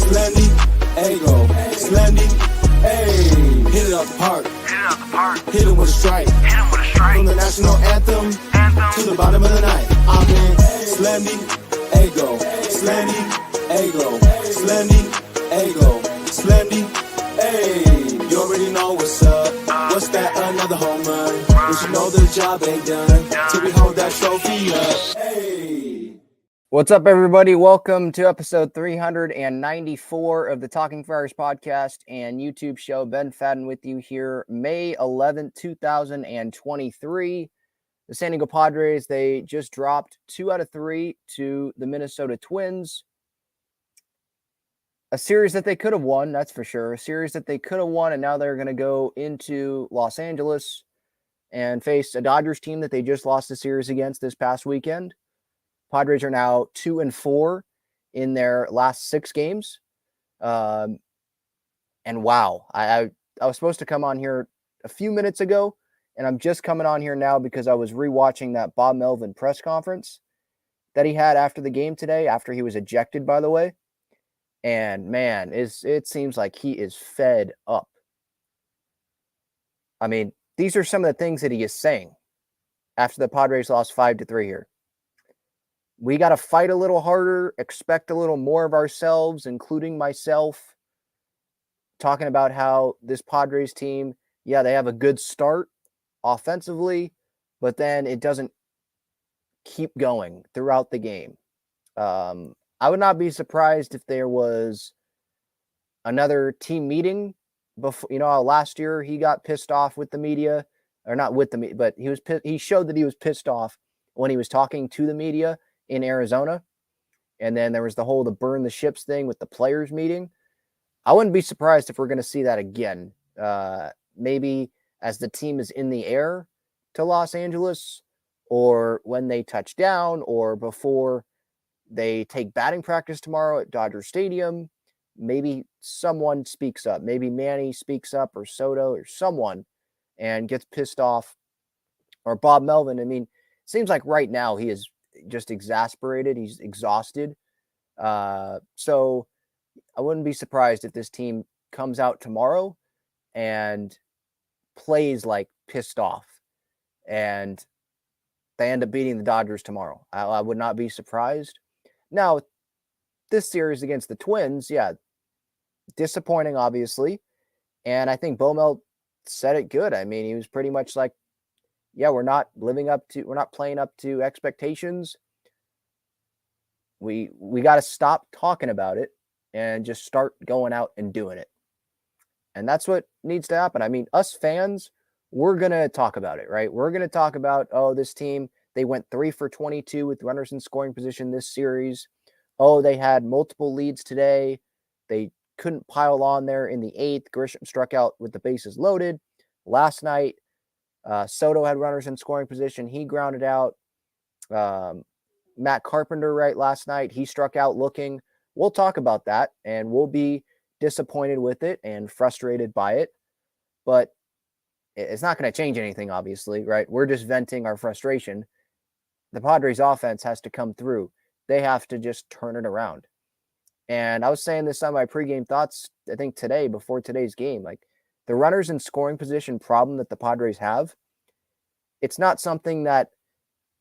Slendy, Ego, Slendy, hey. Hit it out the park. Hit it with a strike. From the national anthem to the bottom of the night. I'm in Slendy, Ego, Slendy, Ego, Slendy, Ego, Slendy, hey. You already know what's up. What's that? Another home run. But you know the job ain't done till we hold that trophy up. Hey. What's up, everybody? Welcome to episode 394 of the Talking Friars podcast and YouTube show. Ben Fadden with you here, May 11th, 2023. The San Diego Padres, they just dropped 2 out of 3 to the Minnesota Twins. A series that they could have won, that's for sure. A series that they could have won, and now they're going to go into Los Angeles and face a Dodgers team that they just lost a series against this past weekend. Padres are now 2-4 in their last 6 games. And wow, I was supposed to come on here a few minutes ago, and I'm just coming on here now because I was rewatching that Bob Melvin press conference that he had after the game today, after he was ejected, by the way. And man, it seems like he is fed up. I mean, these are some of the things that he is saying after the Padres lost 5-3 here. We got to fight a little harder, expect a little more of ourselves, including myself. Talking about how this Padres team, yeah, they have a good start offensively, but then it doesn't keep going throughout the game. I would not be surprised if there was another team meeting before. You know, last year he got pissed off with the media, or not with the media, but he showed that he was pissed off when he was talking to the media in Arizona. And then there was the burn the ships thing with the players meeting. I wouldn't be surprised if we're going to see that again. Maybe as the team is in the air to Los Angeles, or when they touch down, or before they take batting practice tomorrow at Dodger Stadium. Maybe someone speaks up. Maybe Manny speaks up, or Soto, or someone, and gets pissed off. Or Bob Melvin. I mean, it seems like right now he is just exasperated. He's exhausted. So I wouldn't be surprised if this team comes out tomorrow and plays like pissed off, and they end up beating the Dodgers tomorrow. I would not be surprised. Now, this series against the Twins, yeah, disappointing, obviously. And I think Bomel said it good. I mean, he was pretty much like, yeah, we're not playing up to expectations. We got to stop talking about it and just start going out and doing it. And that's what needs to happen. I mean, us fans, we're going to talk about it, right? We're going to talk about, oh, this team, they went 3 for 22 with runners in scoring position this series. Oh, they had multiple leads today. They couldn't pile on there in the 8th. Grisham struck out with the bases loaded. Last night, Soto had runners in scoring position. He grounded out. Matt Carpenter, right, last night, he struck out looking. We'll talk about that, and we'll be disappointed with it and frustrated by it. But it's not going to change anything, obviously, right? We're just venting our frustration. The Padres offense has to come through. They have to just turn it around. And I was saying this on my pregame thoughts, I think today, before today's game, like the runners in scoring position problem that the Padres have, it's not something that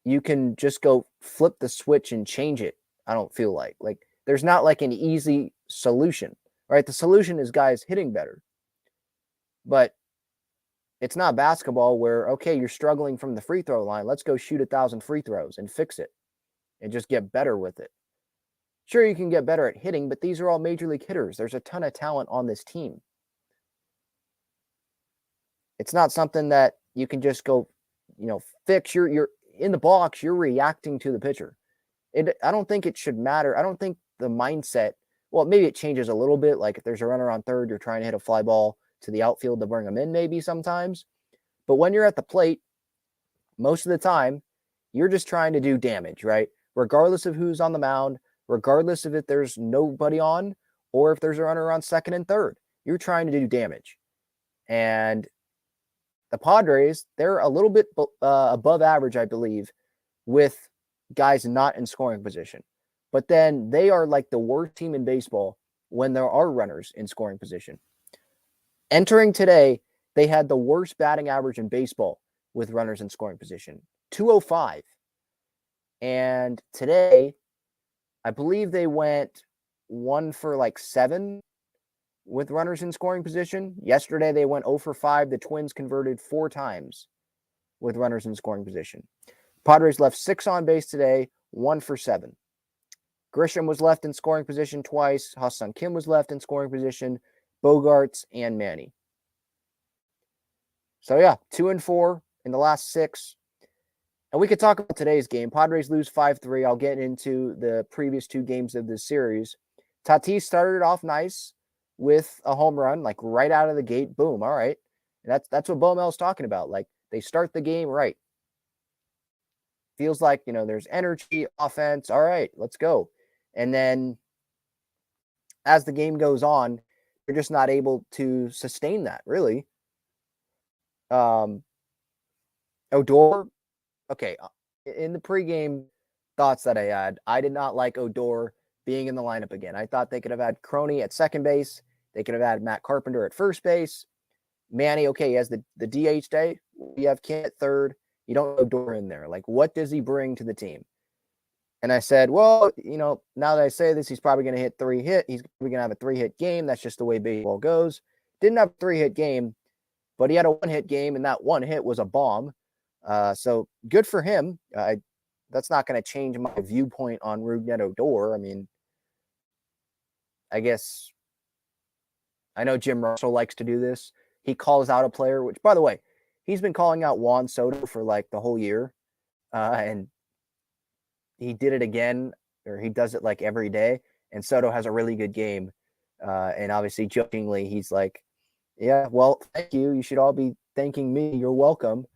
you can just go flip the switch and change it. I don't feel like there's not like an easy solution, right? The solution is guys hitting better, but it's not basketball where, okay, you're struggling from the free throw line. Let's go shoot 1,000 free throws and fix it and just get better with it. Sure, you can get better at hitting, but these are all major league hitters. There's a ton of talent on this team. It's not something that you can just go, fix. You're in the box. You're reacting to the pitcher. I don't think it should matter. I don't think the mindset, well, maybe it changes a little bit. Like if there's a runner on third, you're trying to hit a fly ball to the outfield to bring them in maybe sometimes. But when you're at the plate, most of the time, you're just trying to do damage, right? Regardless of who's on the mound, regardless of if there's nobody on or if there's a runner on second and third, you're trying to do damage. And the Padres, they're a little bit above average, I believe, with guys not in scoring position. But then they are like the worst team in baseball when there are runners in scoring position. Entering today, they had the worst batting average in baseball with runners in scoring position, 205. And today, I believe they went 1 for like 7 with runners in scoring position. Yesterday, they went 0 for 5. The Twins converted 4 times with runners in scoring position. Padres left 6 on base today, 1 for 7. Grisham was left in scoring position twice. Ha-Seong Kim was left in scoring position. Bogarts and Manny. So yeah, 2 and 4 in the last 6. And we could talk about today's game. Padres lose 5-3. I'll get into the previous 2 games of this series. Tatis started off nice with a home run, like right out of the gate. Boom. All right. And that's what Bomel's talking about. Like they start the game right. Feels like, there's energy, offense. All right, let's go. And then as the game goes on, you're just not able to sustain that, really. Odor, okay, in the pregame thoughts that I had, I did not like Odor being in the lineup again. I thought they could have had Crony at second base. They could have had Matt Carpenter at first base. Manny, okay, he has the DH day. You have Kim at third. You don't have Odor in there. Like, what does he bring to the team? And I said, well, now that I say this, he's probably going to hit 3 hit. He's probably going to have a 3-hit game. That's just the way baseball goes. Didn't have a 3-hit game, but he had a 1-hit game, and that 1 hit was a bomb. So good for him. That's not going to change my viewpoint on Rougned Odor. I mean, I guess I know Jim Russell likes to do this. He calls out a player, which, by the way, he's been calling out Juan Soto for like the whole year. And he did it again, or he does it like every day. And Soto has a really good game. And obviously, jokingly, he's like, yeah, well, thank you. You should all be thanking me. You're welcome.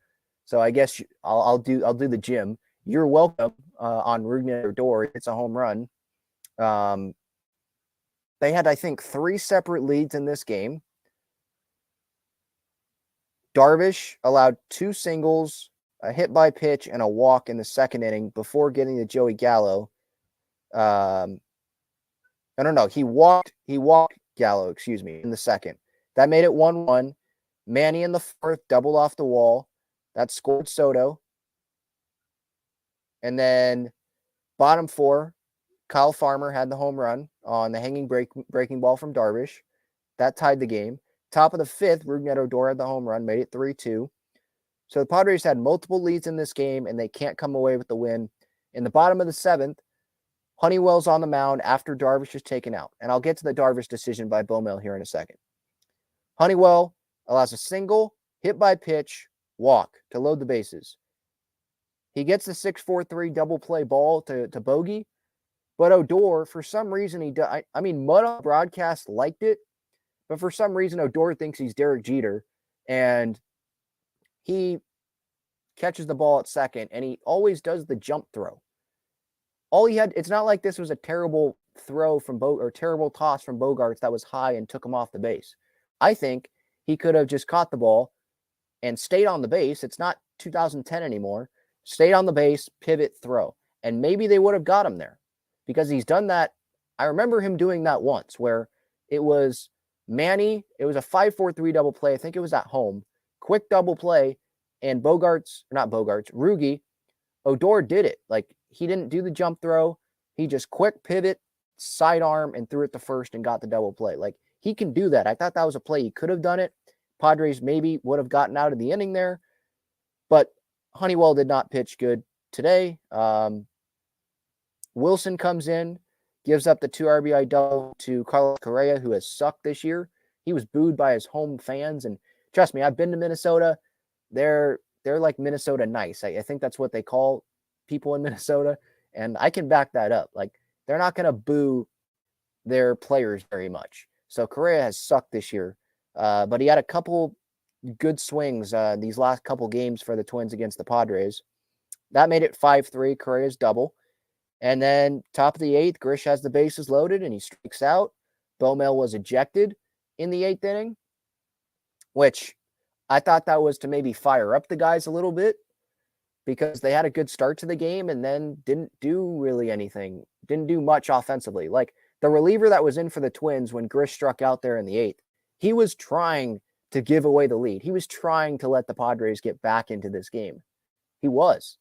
So I guess I'll do the Jim. You're welcome on Rougned Odor. It's a home run. They had, I think, 3 separate leads in this game. Darvish allowed 2 singles, a hit by pitch, and a walk in the second inning before getting to Joey Gallo. I don't know. He walked Gallo, in the second. That made it 1-1. Manny in the fourth, doubled off the wall. That scored Soto. And then bottom 4, Kyle Farmer had the home run on the hanging breaking ball from Darvish. That tied the game. Top of the 5th, Rougned Odor had the home run, made it 3-2. So the Padres had multiple leads in this game, and they can't come away with the win. In the bottom of the 7th, Honeywell's on the mound after Darvish is taken out. And I'll get to the Darvish decision by Bomel here in a second. Honeywell allows a single, hit by pitch, walk to load the bases. He gets the 6-4-3 double play ball to Bogey. But Odor, for some reason, Mud on broadcast liked it. But for some reason, Odor thinks he's Derek Jeter, and he catches the ball at second, and he always does the jump throw. It's not like this was a terrible throw or terrible toss from Bogarts that was high and took him off the base. I think he could have just caught the ball and stayed on the base. It's not 2010 anymore. Stayed on the base, pivot, throw. And maybe they would have got him there because he's done that. I remember him doing that once where it was Manny, it was a 5-4-3 double play. I think it was at home. Quick double play, and Rugi, Odor did it. Like, he didn't do the jump throw. He just quick pivot, sidearm, and threw it to first and got the double play. Like, he can do that. I thought that was a play. He could have done it. Padres maybe would have gotten out of the inning there. But Honeywell did not pitch good today. Wilson comes in, gives up the 2 RBI double to Carlos Correa, who has sucked this year. He was booed by his home fans. And trust me, I've been to Minnesota. They're like Minnesota nice. I think that's what they call people in Minnesota. And I can back that up. Like, they're not going to boo their players very much. So Correa has sucked this year. But he had a couple good swings these last couple games for the Twins against the Padres. That made it 5-3, Correa's double. And then top of the 8th, Grish has the bases loaded and he strikes out. Bomel was ejected in the 8th inning, which I thought that was to maybe fire up the guys a little bit because they had a good start to the game and then didn't do really anything, didn't do much offensively. Like, the reliever that was in for the Twins when Grish struck out there in the 8th, he was trying to give away the lead. He was trying to let the Padres get back into this game. He was.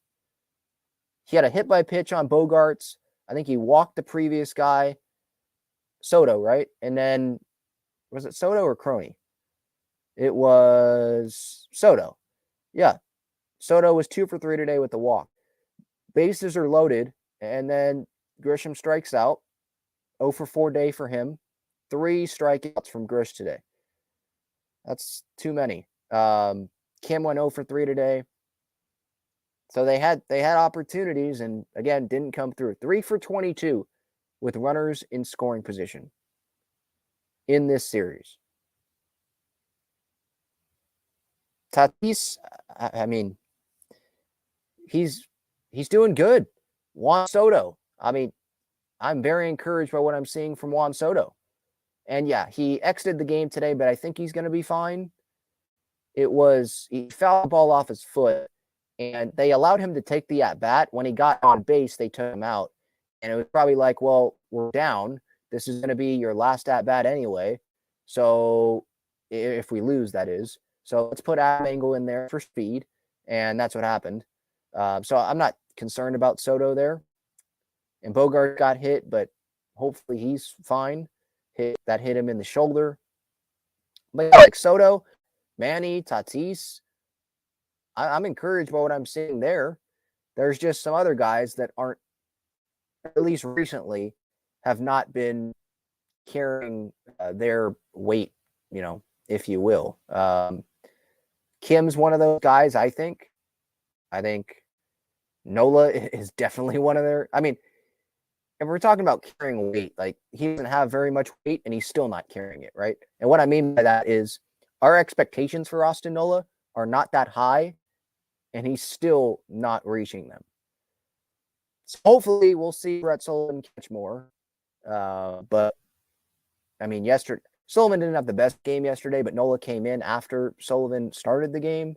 He had a hit by pitch on Bogarts. I think he walked the previous guy, Soto, right? And then, was it Soto or Crony? It was Soto. Yeah. Soto was 2 for 3 today with the walk. Bases are loaded, and then Grisham strikes out. 0 for 4 day for him. 3 strikeouts from Grish today. That's too many. Kim went 0 for 3 today. So they had opportunities and, again, didn't come through. 3 for 22 with runners in scoring position in this series. Tatis, I mean, he's doing good. Juan Soto, I mean, I'm very encouraged by what I'm seeing from Juan Soto. And yeah, he exited the game today, but I think he's going to be fine. He fouled the ball off his foot, and they allowed him to take the at-bat. When he got on base, they took him out. And it was probably like, well, we're down. This is going to be your last at-bat anyway. So if we lose, that is. So let's put Adam Engel in there for speed. And that's what happened. So I'm not concerned about Soto there. And Bogart got hit, but hopefully he's fine. Hit him in the shoulder. But like Soto, Manny, Tatis, I'm encouraged by what I'm seeing there. There's just some other guys that aren't, at least recently, have not been carrying their weight, if you will. Kim's one of those guys, I think. I think Nola is definitely one of their. I mean, if we're talking about carrying weight, like he doesn't have very much weight and he's still not carrying it, right? And what I mean by that is our expectations for Austin Nola are not that high and he's still not reaching them. So hopefully we'll see Brett Sullivan catch more. But I mean, Sullivan didn't have the best game yesterday, but Nola came in after Sullivan started the game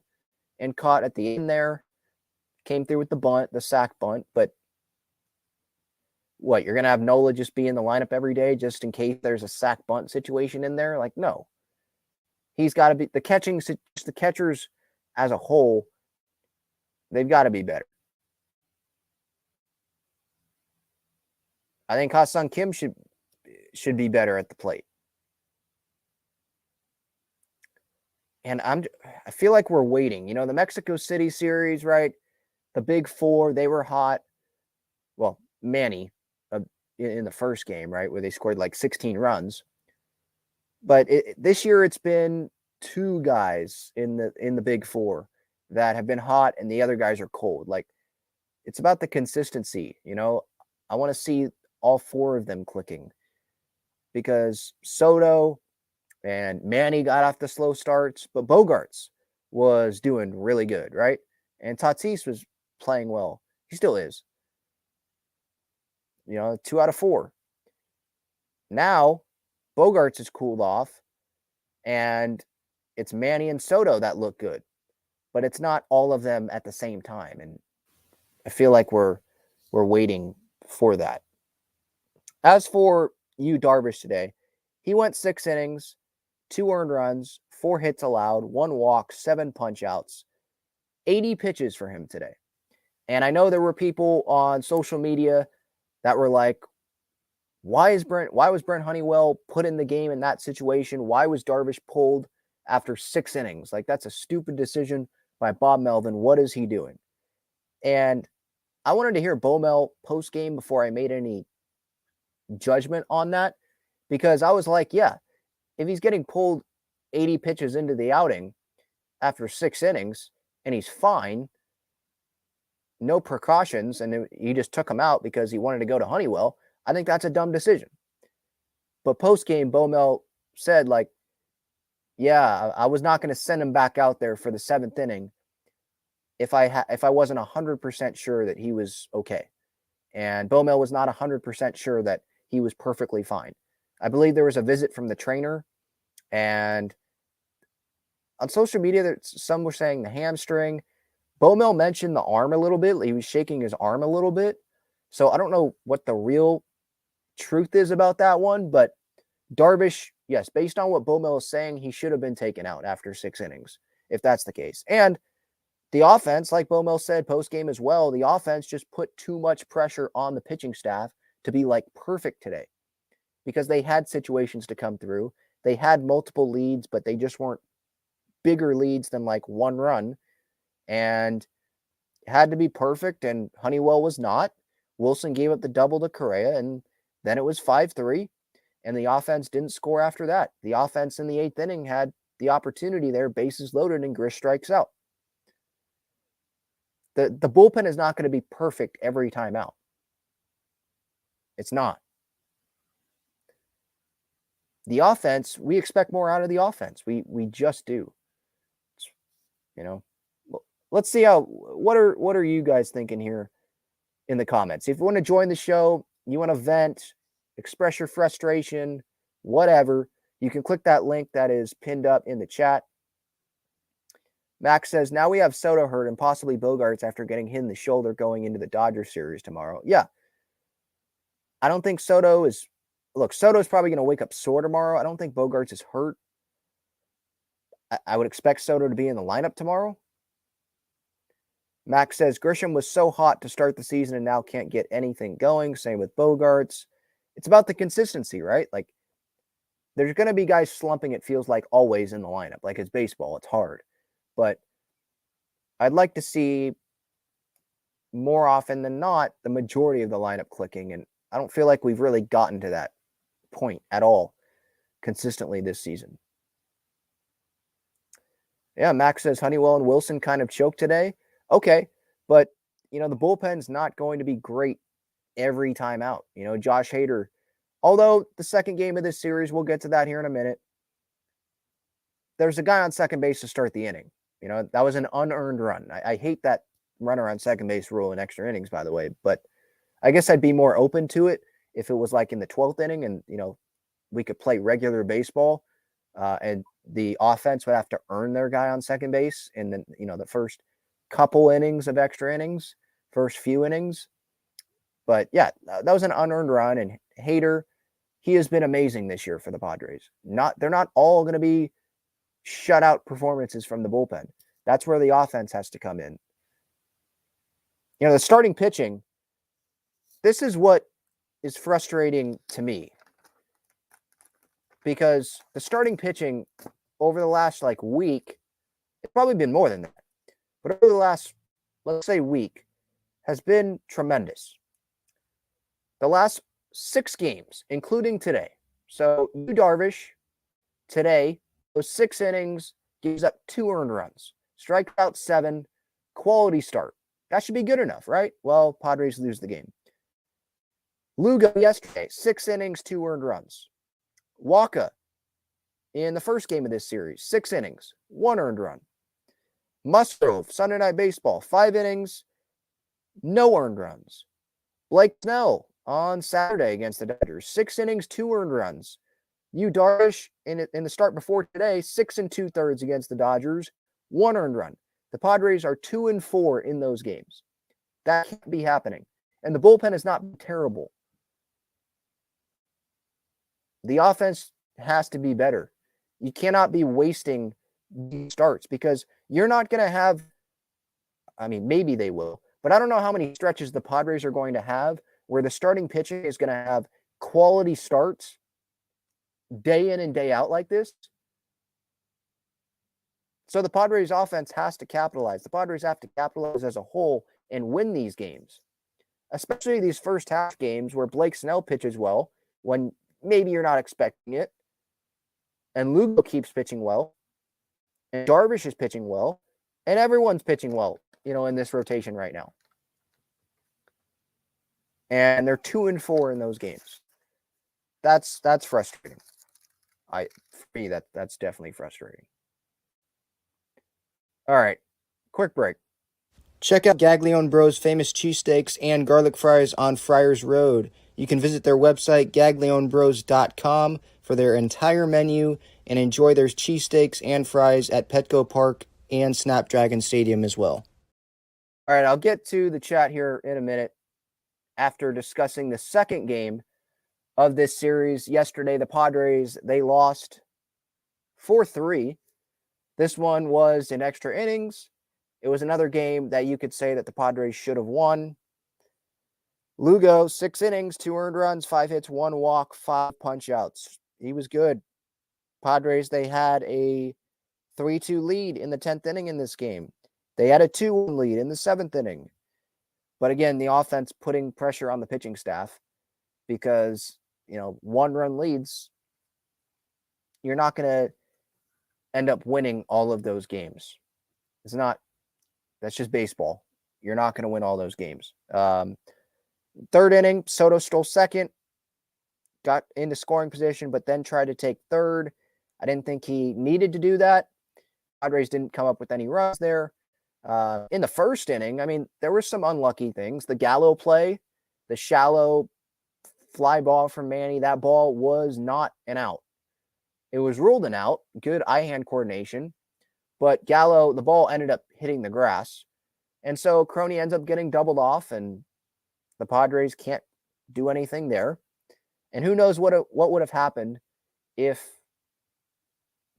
and caught at the end there. Came through with the sack bunt, but what, you're going to have Nola just be in the lineup every day just in case there's a sack bunt situation in there? Like, no. He's got to be, the catchers as a whole, they've got to be better. I think Ha-Seong Kim should be better at the plate. And I feel like we're waiting. The Mexico City series, right? The Big Four, they were hot. Well, Manny in the first game, right, where they scored like 16 runs. But this year it's been 2 guys in the Big Four that have been hot, and the other guys are cold. Like, it's about the consistency. I want to see all 4 of them clicking, because Soto and Manny got off the slow starts, but Bogarts was doing really good, right? And Tatis was playing well. He still is. 2 out of 4. Now, Bogarts has cooled off, and it's Manny and Soto that look good. But it's not all of them at the same time, and I feel like we're waiting for that. As for Yu Darvish today, he went 6 innings, 2 earned runs, 4 hits allowed, 1 walk, 7 punch-outs, 80 pitches for him today. And I know there were people on social media that were like, why was Brent Honeywell put in the game in that situation? Why was Darvish pulled after 6 innings? Like, that's a stupid decision by Bob Melvin. What is he doing? And I wanted to hear Bo Mel post-game before I made any judgment on that, because I was like, yeah, if he's getting pulled 80 pitches into the outing after 6 innings and he's fine, no precautions, and he just took him out because he wanted to go to Honeywell, I think that's a dumb decision. But post-game, Bo Mel said, like, yeah, I was not going to send him back out there for the 7th inning if I wasn't 100% sure that he was okay. And Bo Mel was not 100% sure that he was perfectly fine. I believe there was a visit from the trainer, and on social media, some were saying the hamstring. Bo Mel mentioned the arm a little bit. He was shaking his arm a little bit. So I don't know what the real truth is about that one, but Darvish, yes, based on what Bo Mill is saying, he should have been taken out after 6 innings, if that's the case. And the offense, like Bo Mill said post-game as well, the offense just put too much pressure on the pitching staff to be like perfect today because they had situations to come through. They had multiple leads, but they just weren't bigger leads than like 1 run, and had to be perfect, and Honeywell was not. Wilson gave up the double to Correa, and then it was 5-3, and the offense didn't score after that. The offense in the 8th inning had the opportunity there, bases loaded, and Grish strikes out. The bullpen is not going to be perfect every time out. It's not. The offense, we expect more out of the offense. We just do. Let's see what are you guys thinking here in the comments. If you want to join the show, you want to vent, express your frustration, whatever, you can click that link that is pinned up in the chat. Max says, now we have Soto hurt and possibly Bogarts after getting hit in the shoulder going into the Dodgers series tomorrow. Yeah. I don't think Soto is... Look, Soto's probably going to wake up sore tomorrow. I don't think Bogarts is hurt. I would expect Soto to be in the lineup tomorrow. Max says, Grisham was so hot to start the season and now can't get anything going. Same with Bogarts. It's about the consistency, right? Like, there's going to be guys slumping, it feels like, always in the lineup. Like, it's baseball. It's hard. But I'd like to see more often than not the majority of the lineup clicking, and I don't feel like we've really gotten to that point at all consistently this season. Yeah, Max says Honeywell and Wilson kind of choked today. Okay, but, the bullpen's not going to be great every time out. Josh Hader, although the second game of this series, we'll get to that here in a minute, there's a guy on second base to start the inning. That was an unearned run. I hate that runner on second base rule in extra innings, by the way, but I guess I'd be more open to it if it was like in the 12th inning and, we could play regular baseball and the offense would have to earn their guy on second base in the first couple innings of extra innings, first few innings. But yeah, that was an unearned run, and Hader, he has been amazing this year for the Padres. They're not all going to be shutout performances from the bullpen. That's where the offense has to come in. The starting pitching, this is what is frustrating to me, because the starting pitching over the last week, it's probably been more than that, but over the last, let's say, week, has been tremendous. The last 6 games, including today. So Yu Darvish today, those 6 innings, gives up 2 earned runs, strikes out 7, quality start. That should be good enough, right? Well, Padres lose the game. Lugo yesterday, 6 innings, 2 earned runs. Waka in the first game of this series, 6 innings, 1 earned run. Musgrove, Sunday Night Baseball, 5 innings, no earned runs. Blake Snell on Saturday against the Dodgers, 6 innings, 2 earned runs. Yu Darvish in the start before today, 6 2/3 against the Dodgers, 1 earned run. The Padres are 2-4 in those games. That can't be happening. And the bullpen is not terrible. The offense has to be better. You cannot be wasting these starts, because you're not going to have, maybe they will, but I don't know how many stretches the Padres are going to have where the starting pitching is going to have quality starts day in and day out like this. So the Padres offense has to capitalize. The Padres have to capitalize as a whole and win these games, especially these first half games where Blake Snell pitches well when maybe you're not expecting it, and Lugo keeps pitching well, and Darvish is pitching well, and everyone's pitching well, in this rotation right now. And they're 2-4 in those games. That's frustrating. For me, that's definitely frustrating. All right, quick break. Check out Gaglione Bros' famous cheesesteaks and garlic fries on Friars Road. You can visit their website, gaglionebros.com, for their entire menu and enjoy their cheesesteaks and fries at Petco Park and Snapdragon Stadium as well. All right, I'll get to the chat here in a minute after discussing the second game of this series. Yesterday, the Padres, they lost 4-3. This one was in extra innings. It was another game that you could say that the Padres should have won. Lugo, 6 innings, 2 earned runs, 5 hits, 1 walk, 5 punch-outs. He was good. Padres, they had a 3-2 lead in the 10th inning in this game. They had a 2-1 lead in the 7th inning. But again, the offense putting pressure on the pitching staff because, 1-run leads, you're not going to end up winning all of those games. That's just baseball. You're not going to win all those games. 3rd inning, Soto stole 2nd, got into scoring position, but then tried to take 3rd. I didn't think he needed to do that. Padres didn't come up with any runs there. In the 1st inning, there were some unlucky things. The Gallo play, the shallow fly ball from Manny, that ball was not an out. It was ruled an out. Good eye-hand coordination. But Gallo, the ball ended up hitting the grass. And so Crony ends up getting doubled off, and the Padres can't do anything there. And who knows what would have happened if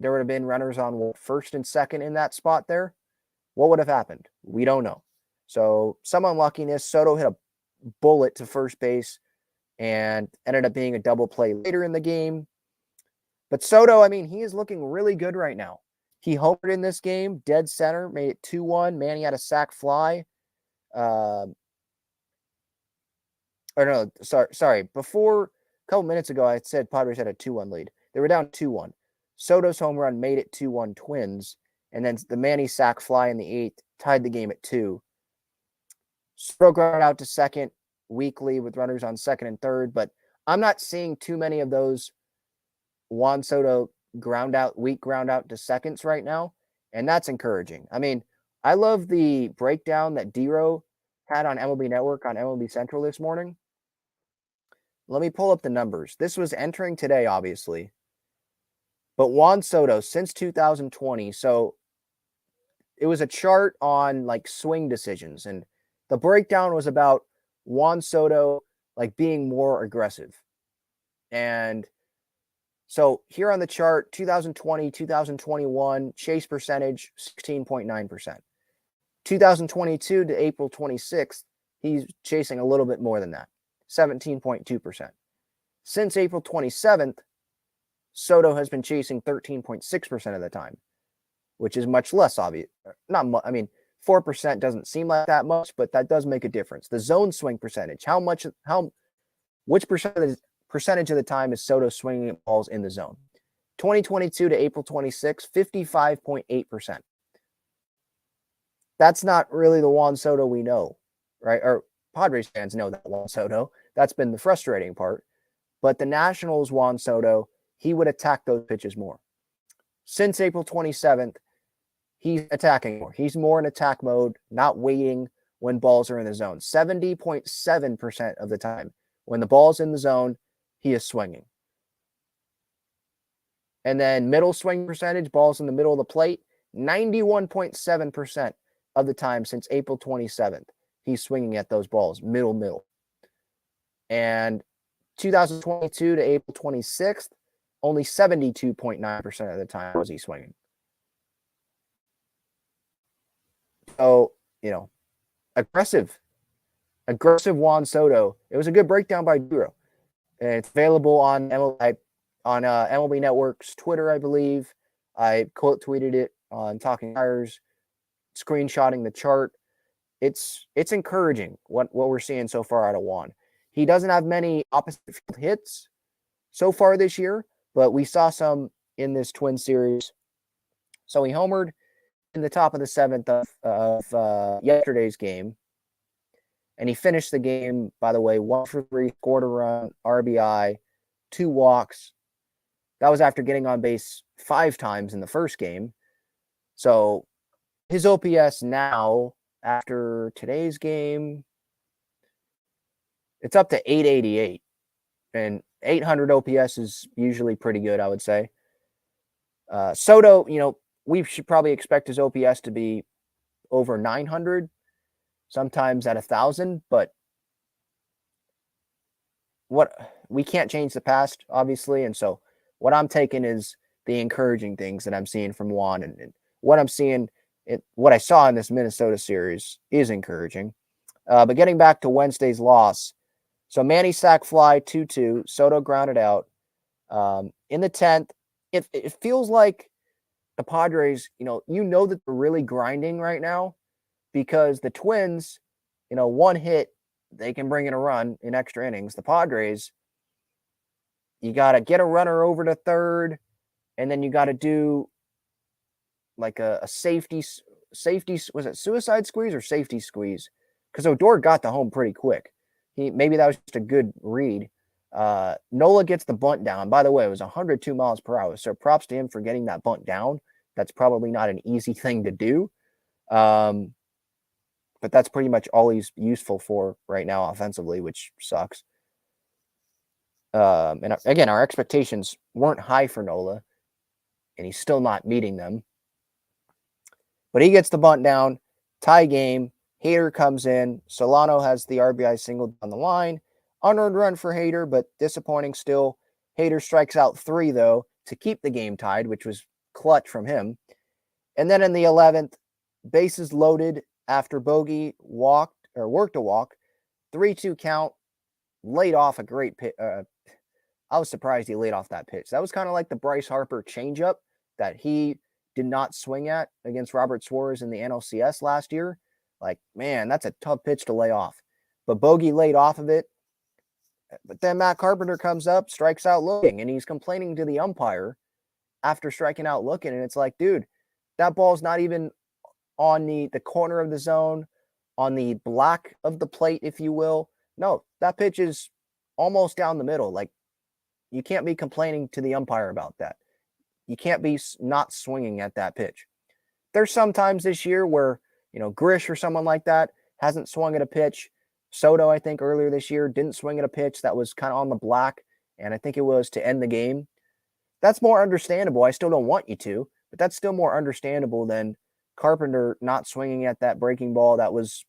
there would have been runners on 1st and 2nd in that spot there. What would have happened? We don't know. So some unluckiness. Soto hit a bullet to first base and ended up being a double play later in the game. But Soto, he is looking really good right now. He homered in this game, dead center, made it 2-1. Manny had a sac fly. Sorry. Before, a couple minutes ago, I said Padres had a 2-1 lead. They were down 2-1. Soto's home run made it 2-1 Twins. And then the Manny sac fly in the 8th tied the game at 2. Soto grounded out to 2nd weekly with runners on 2nd and 3rd. But I'm not seeing too many of those Juan Soto weak ground out to seconds right now. And that's encouraging. I love the breakdown that D-Row had on MLB Network on MLB Central this morning. Let me pull up the numbers. This was entering today, obviously. But Juan Soto, since 2020, so it was a chart on swing decisions. And the breakdown was about Juan Soto being more aggressive. And so here on the chart, 2020, 2021, chase percentage, 16.9%. 2022 to April 26th, he's chasing a little bit more than that, 17.2%. Since April 27th, Soto has been chasing 13.6% of the time, which is much less obvious. Not much. 4% doesn't seem like that much, but that does make a difference. The zone swing percentage, which percentage of the time is Soto swinging at balls in the zone? 2022 to April 26, 55.8%. That's not really the Juan Soto we know, right? Or Padres fans know that Juan Soto. That's been the frustrating part. But the Nationals Juan Soto, he would attack those pitches more. Since April 27th, he's attacking more. He's more in attack mode, not waiting when balls are in the zone. 70.7% of the time, when the ball's in the zone, he is swinging. And then middle swing percentage, balls in the middle of the plate, 91.7% of the time since April 27th, he's swinging at those balls, middle. And 2022 to April 26th, only 72.9% of the time was he swinging. So, aggressive Juan Soto. It was a good breakdown by Duro. And it's available on MLB Network's Twitter, I believe. I quote tweeted it on Talking Tires, screenshotting the chart. It's encouraging what we're seeing so far out of Juan. He doesn't have many opposite field hits so far this year, but we saw some in this Twin series. So he homered in the top of the 7th of yesterday's game. And he finished the game, by the way, 1 for 3, scored a run, RBI, 2 walks. That was after getting on base 5 times in the first game. So his OPS now, after today's game, it's up to 888. And 800 OPS is usually pretty good, I would say. Soto, we should probably expect his OPS to be over 900, sometimes at 1,000. But we can't change the past, obviously. And so what I'm taking is the encouraging things that I'm seeing from Juan, and what I'm seeing, what I saw in this Minnesota series is encouraging. But getting back to Wednesday's loss, so Manny sack fly 2-2, Soto grounded out. In the 10th, it feels like the Padres, that they're really grinding right now, because the Twins, one hit, they can bring in a run in extra innings. The Padres, you got to get a runner over to third, and then you got to do like a safety, was it suicide squeeze or safety squeeze? Because Odor got the home pretty quick. Maybe that was just a good read. Nola gets the bunt down. By the way, it was 102 miles per hour. So props to him for getting that bunt down. That's probably not an easy thing to do. But that's pretty much all he's useful for right now offensively, which sucks. And again, our expectations weren't high for Nola, and he's still not meeting them. But he gets the bunt down, tie game. Hader comes in. Solano has the RBI single down the line. Unearned run for Hader, but disappointing still. Hader strikes out 3, though, to keep the game tied, which was clutch from him. And then in the 11th, bases loaded after Bogey worked a walk. 3-2 count. Laid off a great pitch. I was surprised he laid off that pitch. That was kind of like the Bryce Harper changeup that he did not swing at against Robert Suarez in the NLCS last year. Like, man, that's a tough pitch to lay off. But Bogey laid off of it. But then Matt Carpenter comes up, strikes out looking, and he's complaining to the umpire after striking out looking. And it's like, dude, that ball's not even on the corner of the zone, on the black of the plate, if you will. No, that pitch is almost down the middle. Like, you can't be complaining to the umpire about that. You can't be not swinging at that pitch. There's some times this year where, Grish or someone like that hasn't swung at a pitch. Soto, I think, earlier this year didn't swing at a pitch that was kind of on the black, and I think it was to end the game. That's more understandable. I still don't want you to, but that's still more understandable than Carpenter not swinging at that breaking ball that was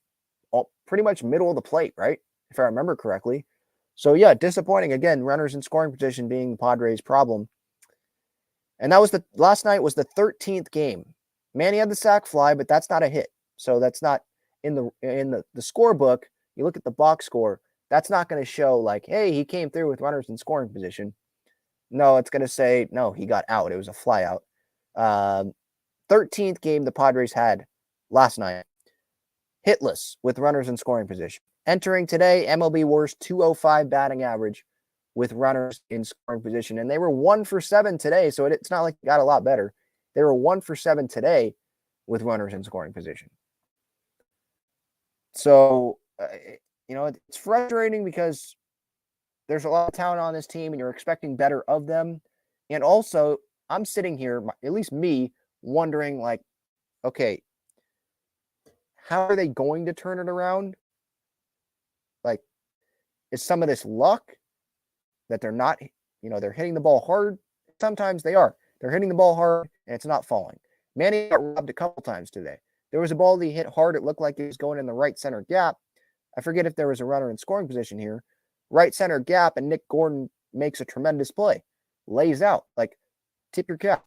pretty much middle of the plate, right? If I remember correctly. So, yeah, disappointing. Again, runners in scoring position being the Padres' problem. And that was last night was the 13th game. Manny had the sack fly, but that's not a hit. So that's not in the scorebook. You look at the box score, that's not going to show like, hey, he came through with runners in scoring position. No, it's going to say, no, he got out. It was a fly out. 13th game the Padres had last night. Hitless with runners in scoring position. Entering today, MLB worst 205 batting average with runners in scoring position. And they were 1 for 7 today, so it's not like it got a lot better. They were 1 for 7 today with runners in scoring position. So, it's frustrating because there's a lot of talent on this team and you're expecting better of them. And also, I'm sitting here, at least me, wondering like, okay, how are they going to turn it around? Like, is some of this luck that they're not, they're hitting the ball hard? Sometimes they are. They're hitting the ball hard and it's not falling. Manny got robbed a couple times today. There was a ball that he hit hard. It looked like it was going in the right center gap. I forget if there was a runner in scoring position here. Right center gap, and Nick Gordon makes a tremendous play. Lays out. Like, tip your cap,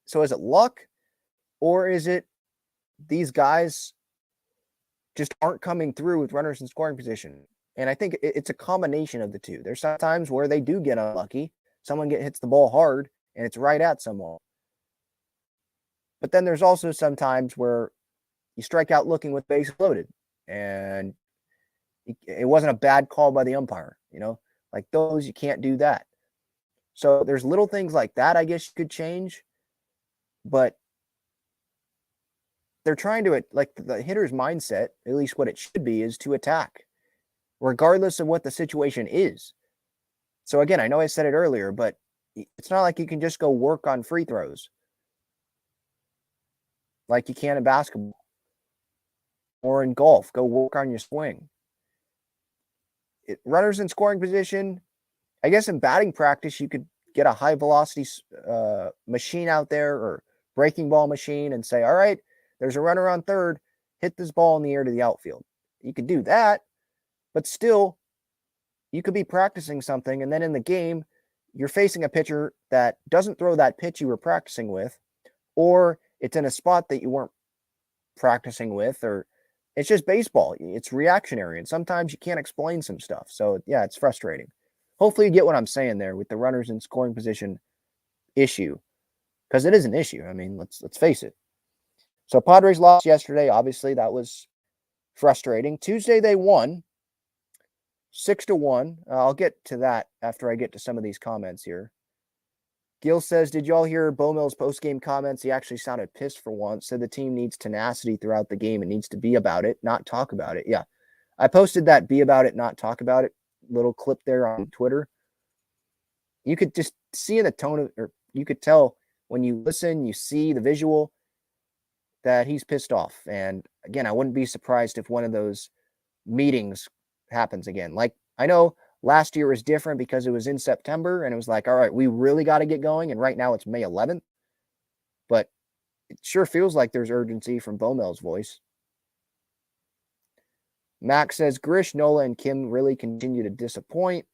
So is it luck? Or is it these guys just aren't coming through with runners in scoring position? And I think it's a combination of the two. There's some times where they do get unlucky. Someone hits the ball hard, and it's right at someone. But then there's also some times where you strike out looking with bases loaded, and it wasn't a bad call by the umpire, Like those, you can't do that. So there's little things like that I guess you could change, but they're trying to, like, the hitter's mindset, at least what it should be, is to attack, regardless of what the situation is. So again, I know I said it earlier, but it's not like you can just go work on free throws like you can in basketball or in golf. Go work on your swing. Runners in scoring position, I guess in batting practice, you could get a high velocity machine out there or breaking ball machine and say, all right, there's a runner on third, hit this ball in the air to the outfield. You could do that, but still, you could be practicing something, and then in the game, you're facing a pitcher that doesn't throw that pitch you were practicing with, or it's in a spot that you weren't practicing with, or it's just baseball. It's reactionary, and sometimes you can't explain some stuff. So, yeah, it's frustrating. Hopefully you get what I'm saying there with the runners in scoring position issue, because it is an issue. I mean, let's face it. So Padres lost yesterday. Obviously, that was frustrating. Tuesday they won 6-1. I'll get to that after I get to some of these comments here. Gil says, did y'all hear Bowmill's post-game comments? He actually sounded pissed for once. Said the team needs tenacity throughout the game. It needs to be about it, not talk about it. Yeah, I posted that be about it, not talk about it little clip there on Twitter. You could just see in the tone of, or you could tell when you listen, you see the visual that he's pissed off. And again, I wouldn't be surprised if one of those meetings happens again. Like, I know last year was different because it was in September and it was like, all right, we really got to get going. And right now it's May 11th. But it sure feels like there's urgency from Bowmill's voice. Max says, Grish, Nola, and Kim really continue to disappoint.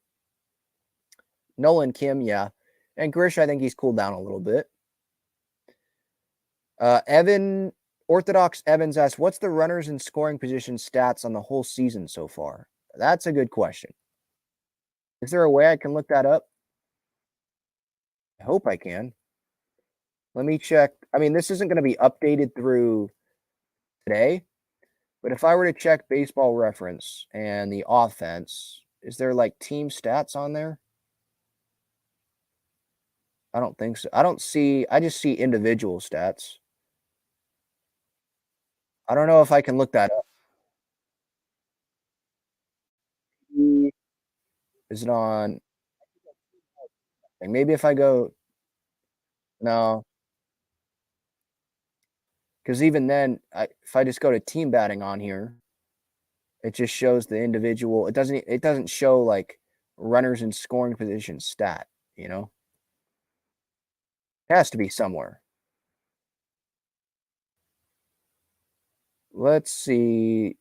Nola and Kim, yeah. And Grish, I think he's cooled down a little bit. Orthodox Evans asks, what's the runners in scoring position stats on the whole season so far? That's a good question. Is there a way I can look that up? I hope I can. Let me check. I mean, this isn't going to be updated through today, but if I were to check Baseball Reference and the offense, is there like team stats on there? I don't think so. I just see individual stats. I don't know if I can look that up. Is it on? Maybe if I go, no, because even then, if I just go to team batting on here, it just shows the individual. It doesn't show like runners in scoring position stat. You know, it has to be somewhere. Let's see.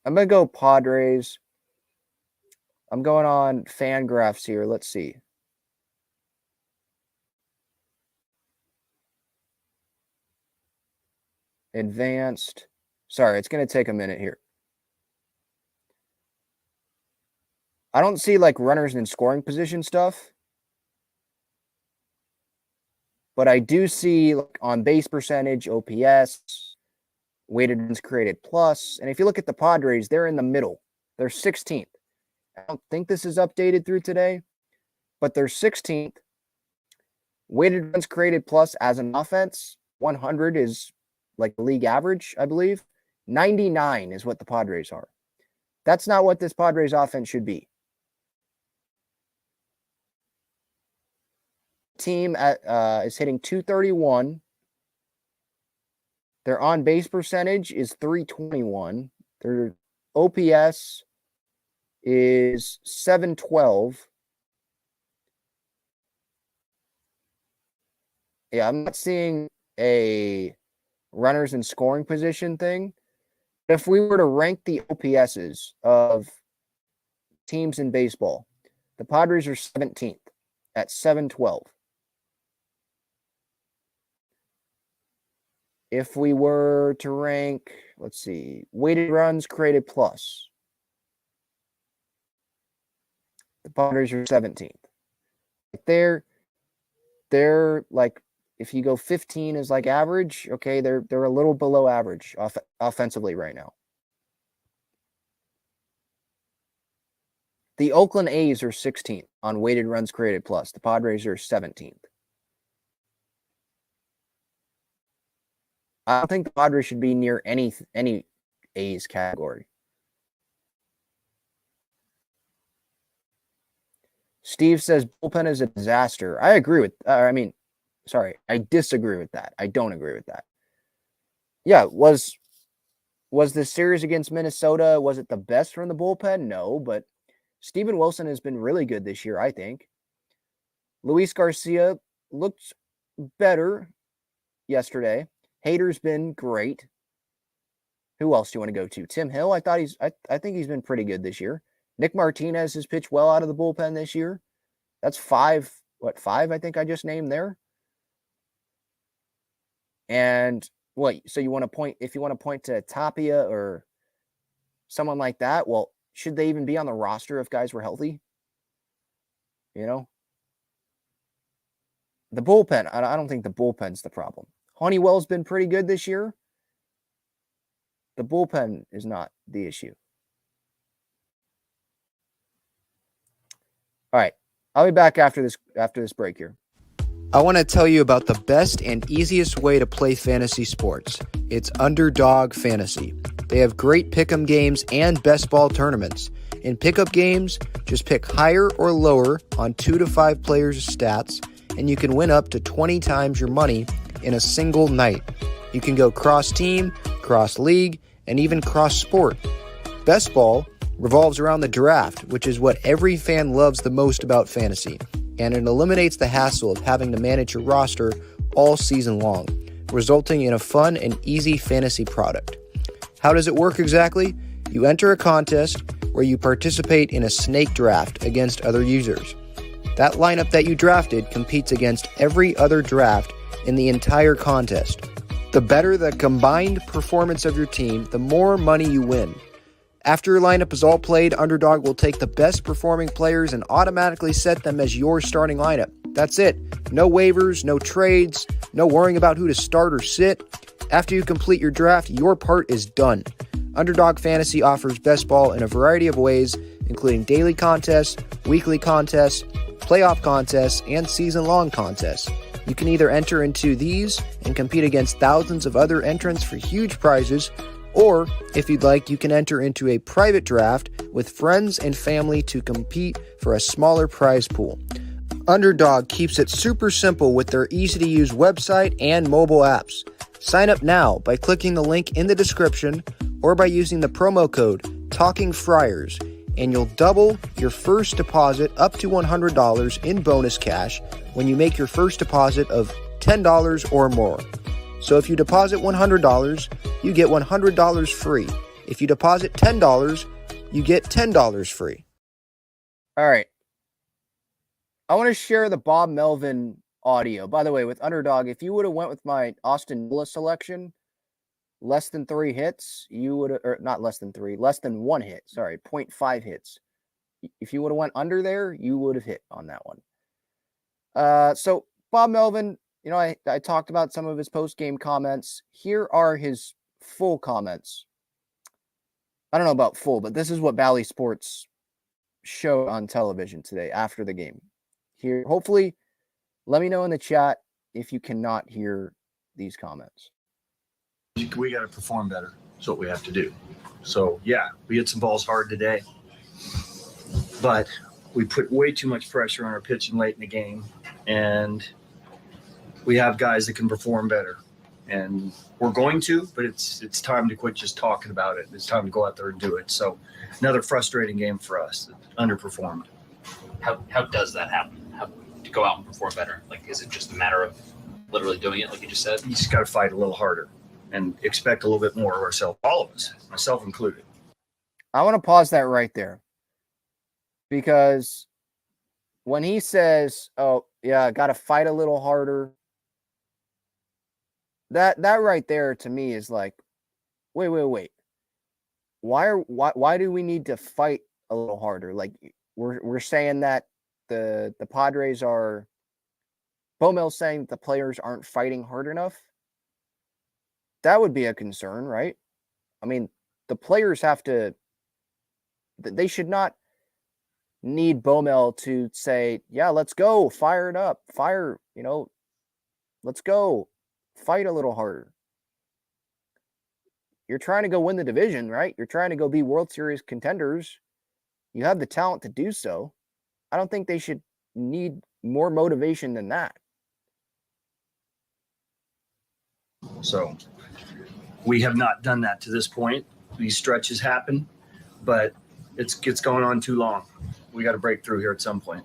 I'm gonna go Padres. I'm going on Fangraphs here. Let's see. Advanced. Sorry, it's going to take a minute here. I don't see like runners in scoring position stuff. But I do see like on base percentage, OPS, weighted runs created plus. And if you look at the Padres, they're in the middle. They're 16th. I don't think this is updated through today, but they're 16th. Weighted runs created plus as an offense, 100 is like the league average, I believe. 99 is what the Padres are. That's not what this Padres offense should be. Team is hitting 231. Their on base percentage is 321. Their OPS is 712. Yeah, I'm not seeing a runners in scoring position thing. If we were to rank the OPSs of teams in baseball, the Padres are 17th at 712. If we were to rank, let's see, weighted runs created plus, the Padres are 17th. They're like, if you go 15 is like average, okay, they're a little below average offensively right now. The Oakland A's are 16th on weighted runs created plus. The Padres are 17th. I don't think the Padres should be near any A's category. Steve says bullpen is a disaster. I agree with. I disagree with that. I don't agree with that. Yeah, was this series against Minnesota, was it the best from the bullpen? No, but Steven Wilson has been really good this year, I think. Luis Garcia looked better yesterday. Hader's been great. Who else do you want to go to? Tim Hill. I think he's been pretty good this year. Nick Martinez has pitched well out of the bullpen this year. That's five I think I just named there. And so you want to point, if you want to point to Tapia or someone like that, well, should they even be on the roster if guys were healthy? You know? The bullpen, I don't think the bullpen's the problem. Honeywell's been pretty good this year. The bullpen is not the issue. All right. I'll be back after this break here. I want to tell you about the best and easiest way to play fantasy sports. It's Underdog Fantasy. They have great pick'em games and best ball tournaments. In pickup games, just pick higher or lower on 2 to 5 players' stats, and you can win up to 20 times your money in a single night. You can go cross-team, cross-league, and even cross-sport. Best ball revolves around the draft, which is what every fan loves the most about fantasy, and it eliminates the hassle of having to manage your roster all season long, resulting in a fun and easy fantasy product. How does it work exactly? You enter a contest where you participate in a snake draft against other users. That lineup that you drafted competes against every other draft in the entire contest. The better the combined performance of your team, the more money you win. After your lineup is all played, Underdog will take the best performing players and automatically set them as your starting lineup. That's it. No waivers, no trades, no worrying about who to start or sit. After you complete your draft, your part is done. Underdog Fantasy offers best ball in a variety of ways, including daily contests, weekly contests, playoff contests, and season-long contests. You can either enter into these and compete against thousands of other entrants for huge prizes, or, if you'd like, you can enter into a private draft with friends and family to compete for a smaller prize pool. Underdog keeps it super simple with their easy-to-use website and mobile apps. Sign up now by clicking the link in the description or by using the promo code TALKINGFRIARS, and you'll double your first deposit up to $100 in bonus cash when you make your first deposit of $10 or more. So if you deposit $100, you get $100 free. If you deposit $10, you get $10 free. All right. I want to share the Bob Melvin audio. By the way, with Underdog, if you would have went with my Austin Nola selection, less than 3 hits, you would have, or not less than 3, less than 1 hit, 0.5 hits. If you would have went under there, you would have hit on that one. So Bob Melvin, you know, I talked about some of his post-game comments. Here are his full comments. I don't know about full, but this is what Bally Sports showed on television today after the game. Here, hopefully, let me know in the chat if you cannot hear these comments. We got to perform better. That's what we have to do. So, yeah, we hit some balls hard today, but we put way too much pressure on our pitching late in the game, and we have guys that can perform better. And we're going to, but it's time to quit just talking about it. It's time to go out there and do it. So, another frustrating game for us. Underperformed. How does that happen? How to go out and perform better? Like, is it just a matter of literally doing it, like you just said? You just got to fight a little harder and expect a little bit more of ourselves. All of us, myself included. I want to pause that right there, because when he says, "Oh yeah, got to fight a little harder," that right there to me is like, wait. Why do we need to fight a little harder? Like, we're saying that the Padres are, Bomel's saying the players aren't fighting hard enough. That would be a concern, right? I mean, the players have to, they should not need Bomel to say, yeah, let's go, fire it up, let's go, fight a little harder. You're trying to go win the division, right? You're trying to go be World Series contenders. You have the talent to do so. I don't think they should need more motivation than that. So we have not done that to this point. These stretches happen, but it's going on too long. We got to break through here at some point.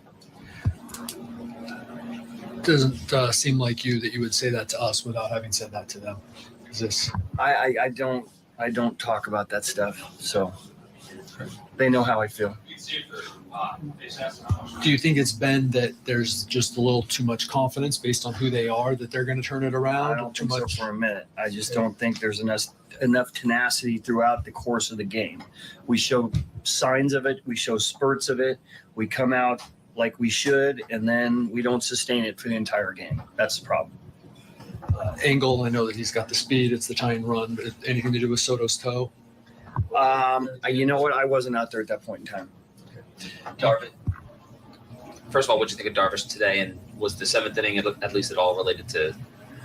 Doesn't seem like you that you would say that to us without having said that to them. Is this? I don't I don't talk about that stuff, so they know how I feel. Do you think it's been that there's just a little too much confidence based on who they are that they're going to turn it around? I don't too think much. so for a minute. I just don't think there's enough tenacity throughout the course of the game. We show signs of it. We show spurts of it. We come out like we should, and then we don't sustain it for the entire game. That's the problem. Angle, I know that he's got the speed. It's the tying run. But anything to do with Soto's toe? You know what? I wasn't out there at that point in time. Darvish. First of all, what did you think of Darvish today? And was the seventh inning at least at all related to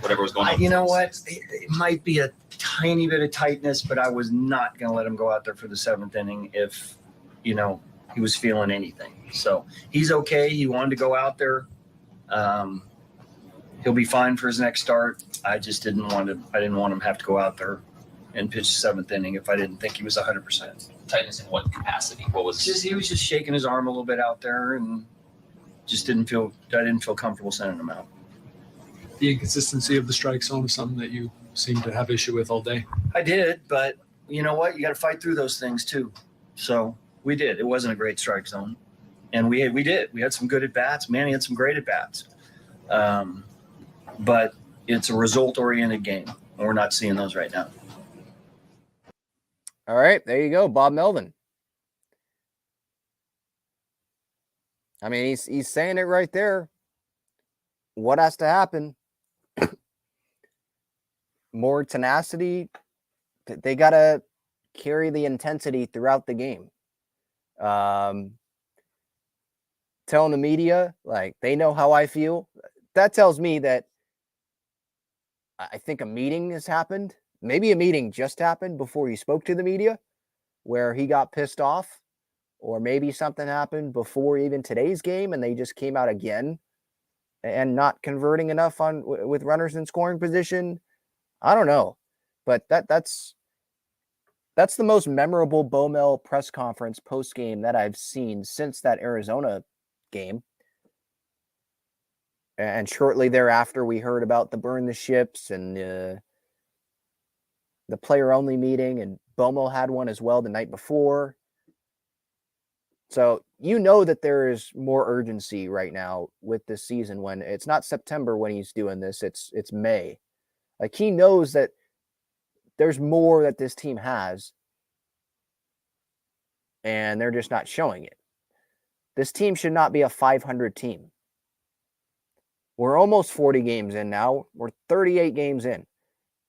whatever was going on? You know what? It might be a tiny bit of tightness, but I was not going to let him go out there for the seventh inning if, he was feeling anything. So he's okay. He wanted to go out there. He'll be fine for his next start. I just didn't want him to have to go out there and pitch the seventh inning if I didn't think he was 100%. Tightness in what capacity? What was He was just shaking his arm a little bit out there, and just I didn't feel comfortable sending him out. The inconsistency of the strike zone is something that you seem to have issue with all day. I did, but you know what? You got to fight through those things too. So we did. It wasn't a great strike zone, and we did. We had some good at bats. Manny had some great at bats, but it's a result-oriented game, and we're not seeing those right now. All right, there you go, Bob Melvin. I mean, he's saying it right there. What has to happen? More tenacity. They got to carry the intensity throughout the game. Telling the media, like, they know how I feel. That tells me that I think a meeting has happened. Maybe a meeting just happened before he spoke to the media where he got pissed off. Or maybe something happened before even today's game and they just came out again and not converting enough with runners in scoring position. I don't know. But that's the most memorable Bomel press conference post game that I've seen since that Arizona game. And shortly thereafter, we heard about the burn the ships and the player only meeting, and Bomel had one as well the night before. So that there is more urgency right now with this season when it's not September when he's doing this, it's May. Like, he knows that there's more that this team has and they're just not showing it. This team should not be a 500 team. We're almost 40 games in now. We're 38 games in.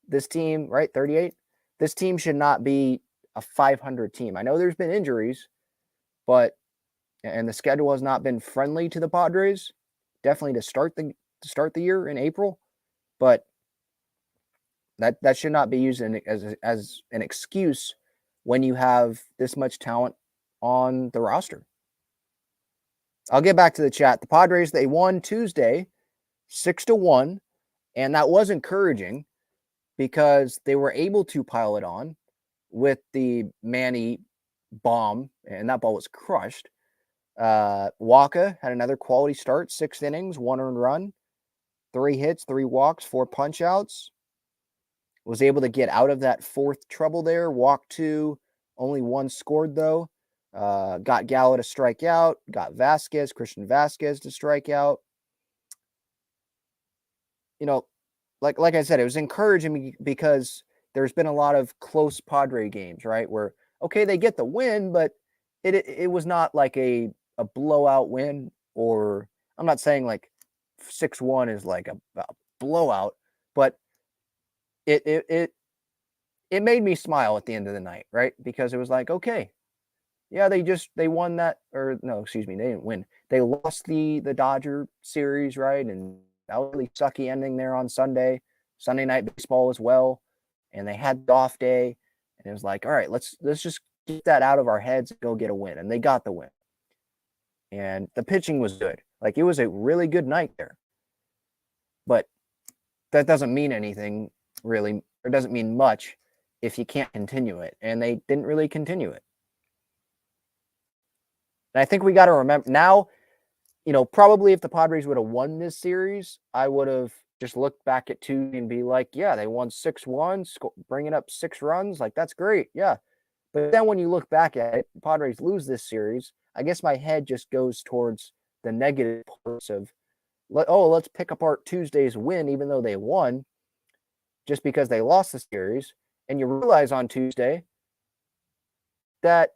This team, right, 38? This team should not be a 500 team. I know there's been injuries, and the schedule has not been friendly to the Padres, definitely to start the year in April, but that should not be used as an excuse when you have this much talent on the roster. I'll get back to the chat. The Padres, they won Tuesday 6-1, and that was encouraging because they were able to pile it on with the Manny bomb, and that ball was crushed. Waka had another quality start, 6 innings, 1 earned run, 3 hits, 3 walks, 4 punch outs. Was able to get out of that fourth trouble there. Walked 2, only 1 scored though. Got Gallo to strike out, got Christian Vasquez to strike out. Like I said, it was encouraging because there's been a lot of close Padre games, right? Where, okay, they get the win, but it was not like a blowout win, or I'm not saying like 6-1 is like a blowout, but it made me smile at the end of the night, right? Because it was like, okay, yeah, they won that, or no, excuse me, they didn't win. They lost the Dodger series, right? And that was a really sucky ending there on Sunday night baseball as well. And they had the off day, and it was like, all right, let's just get that out of our heads and go get a win. And they got the win. And the pitching was good. Like, it was a really good night there. But that doesn't mean anything, really. It doesn't mean much if you can't continue it. And they didn't really continue it. And I think we got to remember now, Probably if the Padres would have won this series, I would have just looked back at Tuesday and be like, yeah, they won 6-1, bringing up 6 runs. Like, that's great. Yeah. But then when you look back at it, Padres lose this series. I guess my head just goes towards the negative parts of, let's pick apart Tuesday's win, even though they won, just because they lost the series. And you realize on Tuesday that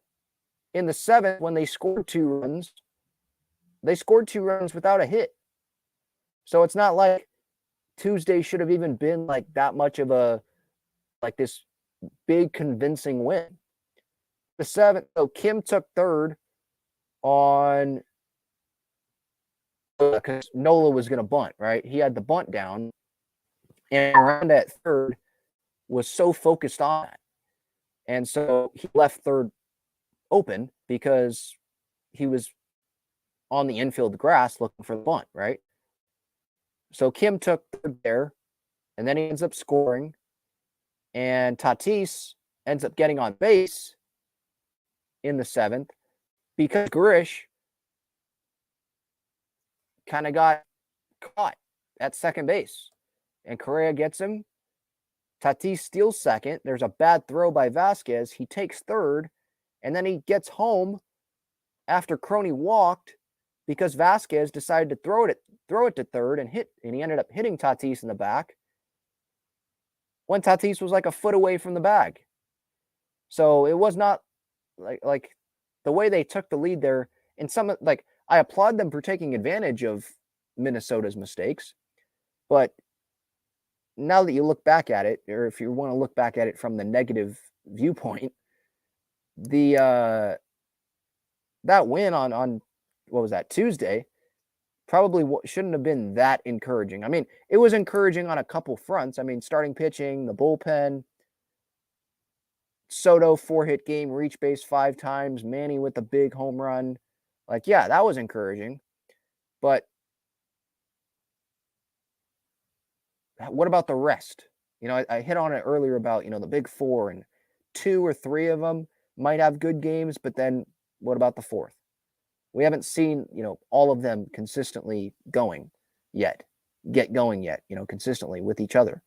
in the 7th, when they scored 2 runs, they scored 2 runs without a hit. So it's not like Tuesday should have even been like that much of this big convincing win. The 7th, so Kim took third on, because Nola was going to bunt, right? He had the bunt down, and around at third was so focused on that. And so he left third open because he was on the infield grass looking for the bunt, right? So Kim took third there, and then he ends up scoring, and Tatis ends up getting on base in the 7th because Grish kind of got caught at second base, and Correa gets him. Tatis steals second. There's a bad throw by Vasquez. He takes third, and then he gets home after Crony walked because Vasquez decided to throw it to third and he ended up hitting Tatis in the back when Tatis was like a foot away from the bag. So it was not like the way they took the lead there. And I applaud them for taking advantage of Minnesota's mistakes, but now that you look back at it, or if you want to look back at it from the negative viewpoint, that win on what was that, Tuesday, probably shouldn't have been that encouraging. I mean, it was encouraging on a couple fronts. I mean, starting pitching, the bullpen, Soto 4-hit game, reach base 5 times, Manny with a big home run. Like, yeah, that was encouraging. But what about the rest? I hit on it earlier about, the big 4, and 2 or 3 of them might have good games, but then what about the 4th? We haven't seen, all of them consistently get going yet, consistently with each other.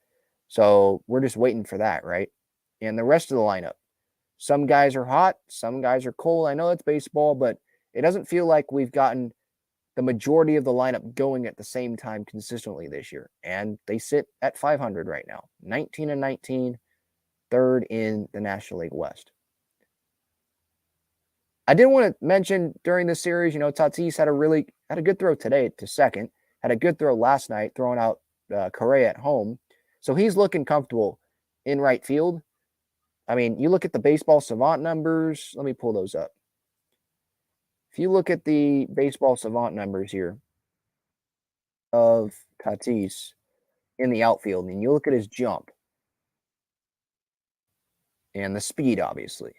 So we're just waiting for that, right? And the rest of the lineup, some guys are hot, some guys are cold. I know it's baseball, but it doesn't feel like we've gotten the majority of the lineup going at the same time consistently this year. And they sit at 500 right now, 19-19, third in the National League West. I did want to mention during this series, Tatis had a good throw today to second, had a good throw last night, throwing out Correa at home. So he's looking comfortable in right field. I mean, you look at the baseball savant numbers. Let me pull those up. If you look at the baseball savant numbers here of Tatis in the outfield, and you look at his jump and the speed, obviously,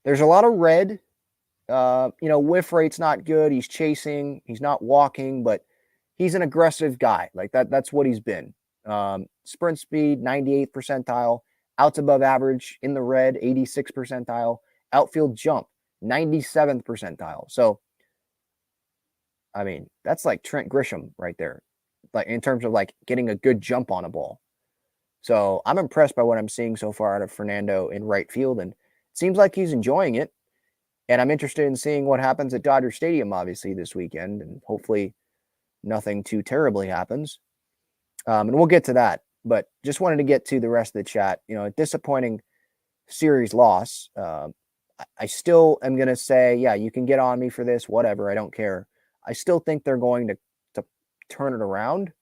there's a lot of red. Whiff rate's not good. He's chasing. He's not walking, but he's an aggressive guy. Like that's what he's been. Sprint speed, 98th percentile. Outs above average in the red, 86th percentile. Outfield jump, 97th percentile. So, I mean, that's like Trent Grisham right there, like in terms of like getting a good jump on a ball. So I'm impressed by what I'm seeing so far out of Fernando in right field, and it seems like he's enjoying it. And I'm interested in seeing what happens at Dodger Stadium, obviously, this weekend, and hopefully nothing too terribly happens. And we'll get to that. But just wanted to get to the rest of the chat. A disappointing series loss. I still am going to say, yeah, you can get on me for this, whatever. I don't care. I still think they're going to turn it around.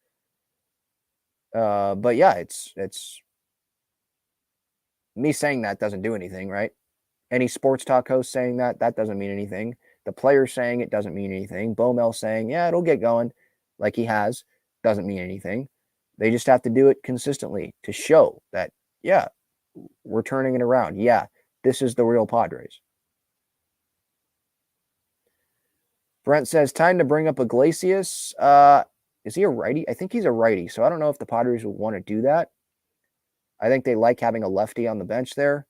But yeah, it's me saying that doesn't do anything, right? Any sports talk host saying that doesn't mean anything. The players saying it doesn't mean anything. Bomel saying, yeah, it'll get going like he has, doesn't mean anything. They just have to do it consistently to show that, yeah, we're turning it around. Yeah, this is the real Padres. Brent says, time to bring up Iglesias. Is he a righty? I think he's a righty, so I don't know if the Padres would want to do that. I think they like having a lefty on the bench there,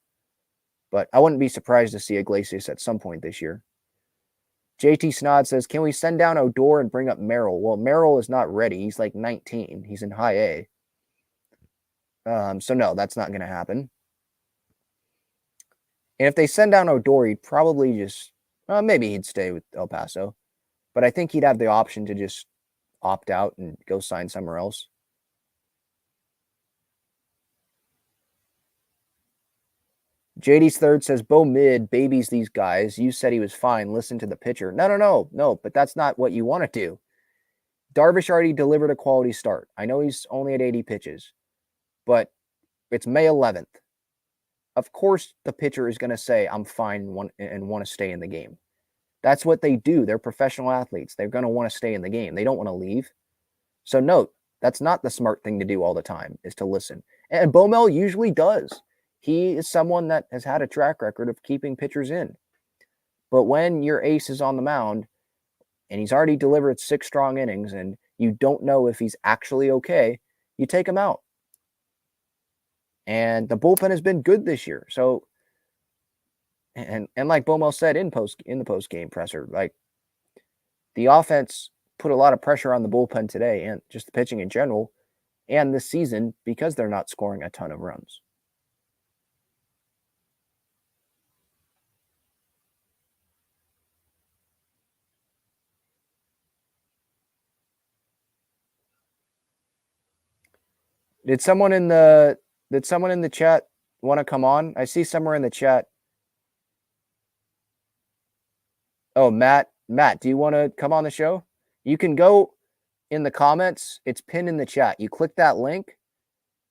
but I wouldn't be surprised to see Iglesias at some point this year. JT Snod says, can we send down Odor and bring up Merrill? Well, Merrill is not ready. He's like 19. He's in high A. So no, that's not going to happen. And if they send down Odor, he'd probably just, maybe he'd stay with El Paso. But I think he'd have the option to just opt out and go sign somewhere else. JD's third says, Bo Mid babies these guys. You said he was fine. Listen to the pitcher. No. But that's not what you want to do. Darvish already delivered a quality start. I know he's only at 80 pitches, but it's May 11th. Of course, the pitcher is going to say, I'm fine and want to stay in the game. That's what they do. They're professional athletes. They're going to want to stay in the game. They don't want to leave. So note, that's not the smart thing to do all the time, is to listen. And Bomel usually does. He is someone that has had a track record of keeping pitchers in. But when your ace is on the mound and he's already delivered 6 strong innings and you don't know if he's actually okay, you take him out. And the bullpen has been good this year. So, and like Bomel said in the post game presser, like the offense put a lot of pressure on the bullpen today and just the pitching in general and this season because they're not scoring a ton of runs. Did someone in the chat want to come on? I see somewhere in the chat. Oh, Matt, do you want to come on the show? You can go in the comments. It's pinned in the chat. You click that link,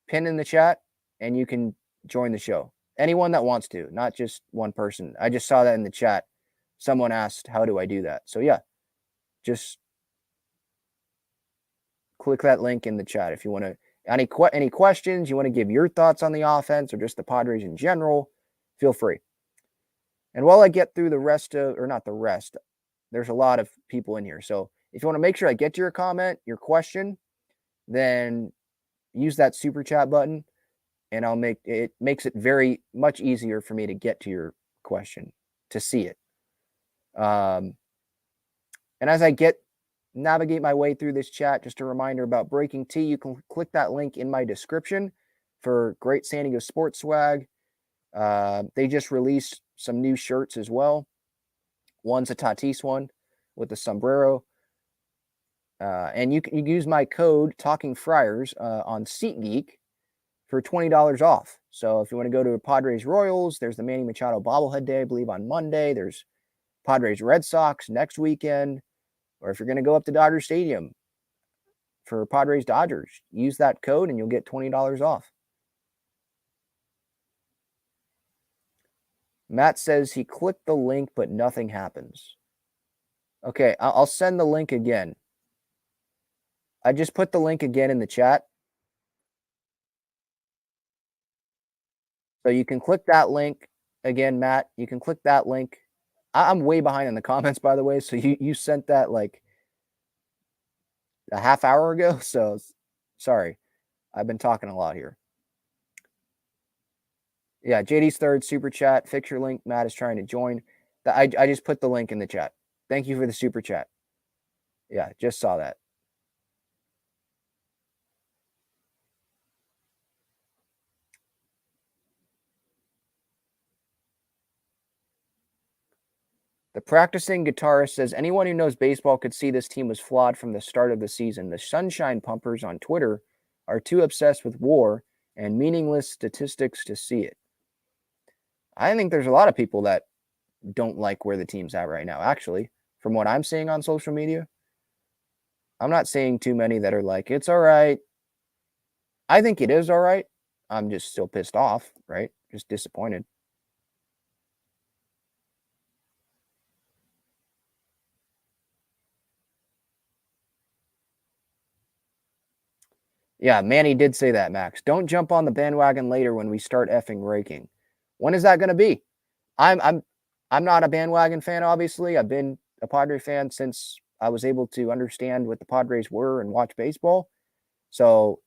pin in the chat, and you can join the show. Anyone that wants to, not just one person. I just saw that in the chat. Someone asked, how do I do that? So yeah, just click that link in the chat if you want to. Any questions, you want to give your thoughts on the offense or just the Padres in general, feel free. And while I get through there's a lot of people in here. So if you want to make sure I get to your comment, your question, then use that super chat button and it makes it very much easier for me to get to your question, to see it. And as I navigate my way through this chat, just a reminder about Breaking Tea. You can click that link in my description for great San Diego sports swag. They just released some new shirts as well. One's a Tatis one with the sombrero. And you can use my code Talking Friars on SeatGeek for $20 off. So if you want to go to Padres Royals, there's the Manny Machado bobblehead day, I believe, on Monday. There's Padres Red Sox next weekend. Or if you're going to go up to Dodger Stadium for Padres Dodgers, use that code and you'll get $20 off. Matt says he clicked the link, but nothing happens. Okay, I'll send the link again. I just put the link again in the chat. So you can click that link again, Matt. You can click that link. I'm way behind in the comments, by the way. So you sent that like a half hour ago. So sorry. I've been talking a lot here. Yeah, JD's third super chat. Fix your link. Matt is trying to join. I just put the link in the chat. Thank you for the super chat. Yeah, just saw that. The practicing guitarist says, anyone who knows baseball could see this team was flawed from the start of the season. The Sunshine Pumpers on Twitter are too obsessed with WAR and meaningless statistics to see it. I think there's a lot of people that don't like where the team's at right now, actually, from what I'm seeing on social media. I'm not seeing too many that are like, it's all right. I think it is all right. I'm just still pissed off, right? Just disappointed. Yeah, Manny did say that, Max. Don't jump on the bandwagon later when we start effing raking. When is that going to be? I'm not a bandwagon fan, obviously. I've been a Padre fan since I was able to understand what the Padres were and watch baseball. So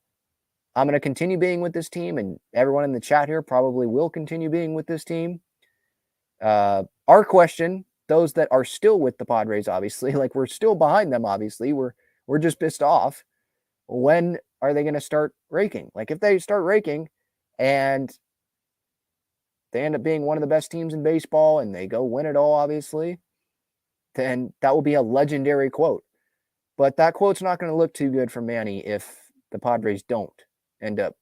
I'm going to continue being with this team, and everyone in the chat here probably will continue being with this team. Our question those that are still with the Padres, obviously, like we're still behind them, obviously. We're just pissed off. When are they going to start raking? Like if they start raking and they end up being one of the best teams in baseball and they go win it all, obviously, then that will be a legendary quote. But that quote's not going to look too good for Manny if the Padres don't end up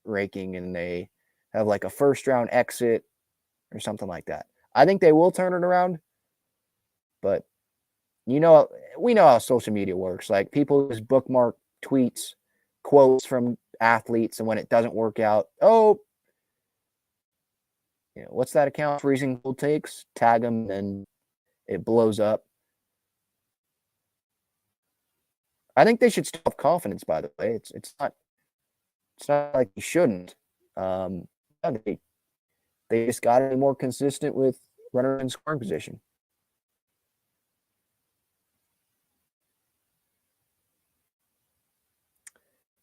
raking and they have like a first round exit or something like that. I think they will turn it around, but we know how social media works. Like people just bookmark tweets, quotes from athletes, and when it doesn't work out, what's that account? Freezing Cold Takes. Tag them, and it blows up. I think they should still have confidence. By the way, it's not like you shouldn't. They just got to be more consistent with runner in scoring position.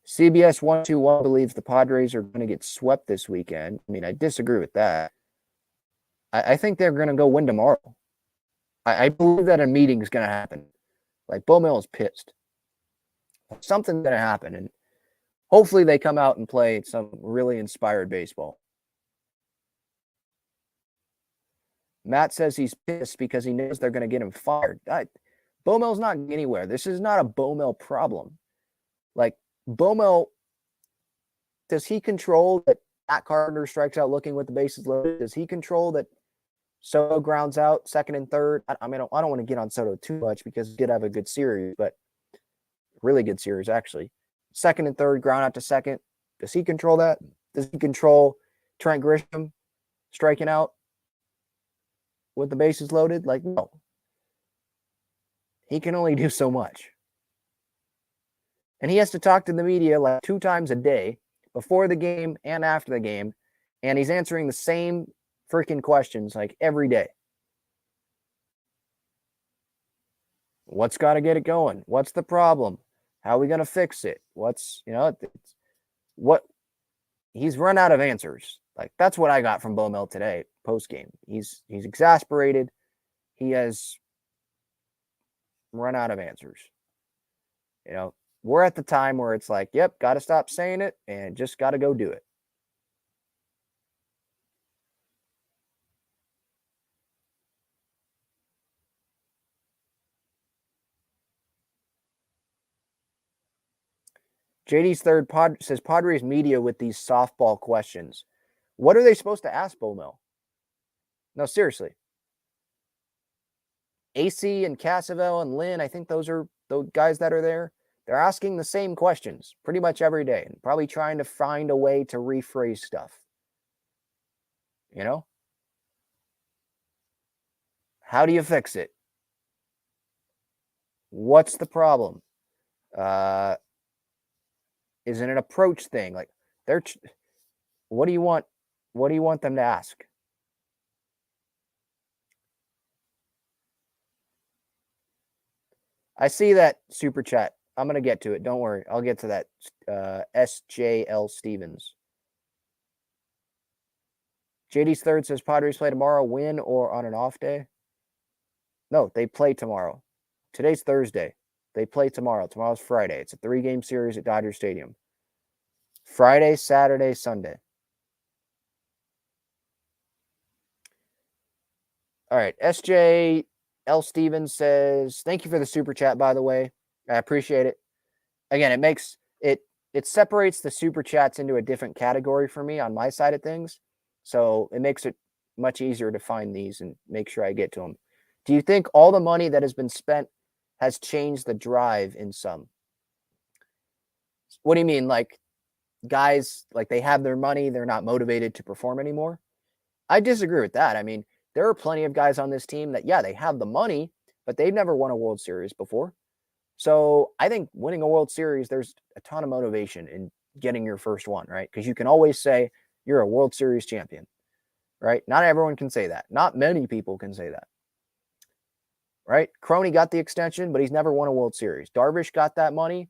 CBS 121 believes the Padres are going to get swept this weekend. I mean, I disagree with that. I think they're going to go win tomorrow. I believe that a meeting is going to happen. Like, Bo Mill is pissed. Something's going to happen, and hopefully they come out and play some really inspired baseball. Matt says he's pissed because he knows they're going to get him fired. Bo Mill's not going anywhere. This is not a Bo Mill problem. Like, Bo Mill, does he control that Matt Carpenter strikes out looking with the bases loaded? Does he control that Soto grounds out second and third? I don't want to get on Soto too much because he did have a good series, but really good series, actually. Second and third, ground out to second. Does he control that? Does he control Trent Grisham striking out with the bases loaded? Like, no. He can only do so much. And he has to talk to the media like 2 times a day, before the game and after the game, and he's answering the same freaking questions like every day. What's got to get it going? What's the problem? How are we going to fix it? He's run out of answers. Like, that's what I got from Bo Mill today, post game. He's exasperated. He has run out of answers. We're at the time where it's like, yep, got to stop saying it and just got to go do it. JD's third pod says Padres media with these softball questions. What are they supposed to ask Bo Mill? No, seriously. AC and Casavell and Lynn, I think those are the guys that are there. They're asking the same questions pretty much every day and probably trying to find a way to rephrase stuff. How do you fix it? What's the problem? Is it an approach thing? Like, what do you want? What do you want them to ask? I see that super chat. I'm going to get to it. Don't worry. I'll get to that. SJL Stevens. JD's third says Padres play tomorrow, win or on an off day? No, they play tomorrow. Today's Thursday. They play tomorrow. Tomorrow's Friday. It's a 3-game series at Dodger Stadium. Friday, Saturday, Sunday. All right. SJL Stevens says, thank you for the super chat, by the way. I appreciate it. Again, it separates the super chats into a different category for me on my side of things. So it makes it much easier to find these and make sure I get to them. Do you think all the money that has been spent has changed the drive in some? What do you mean? Like, guys, like, they have their money, they're not motivated to perform anymore? I disagree with that. I mean, there are plenty of guys on this team that, yeah, they have the money, but they've never won a World Series before. So I think winning a World Series, there's a ton of motivation in getting your first one, right? Because you can always say you're a World Series champion, right? Not everyone can say that. Not many people can say that, right? Crony got the extension, but he's never won a World Series. Darvish got that money.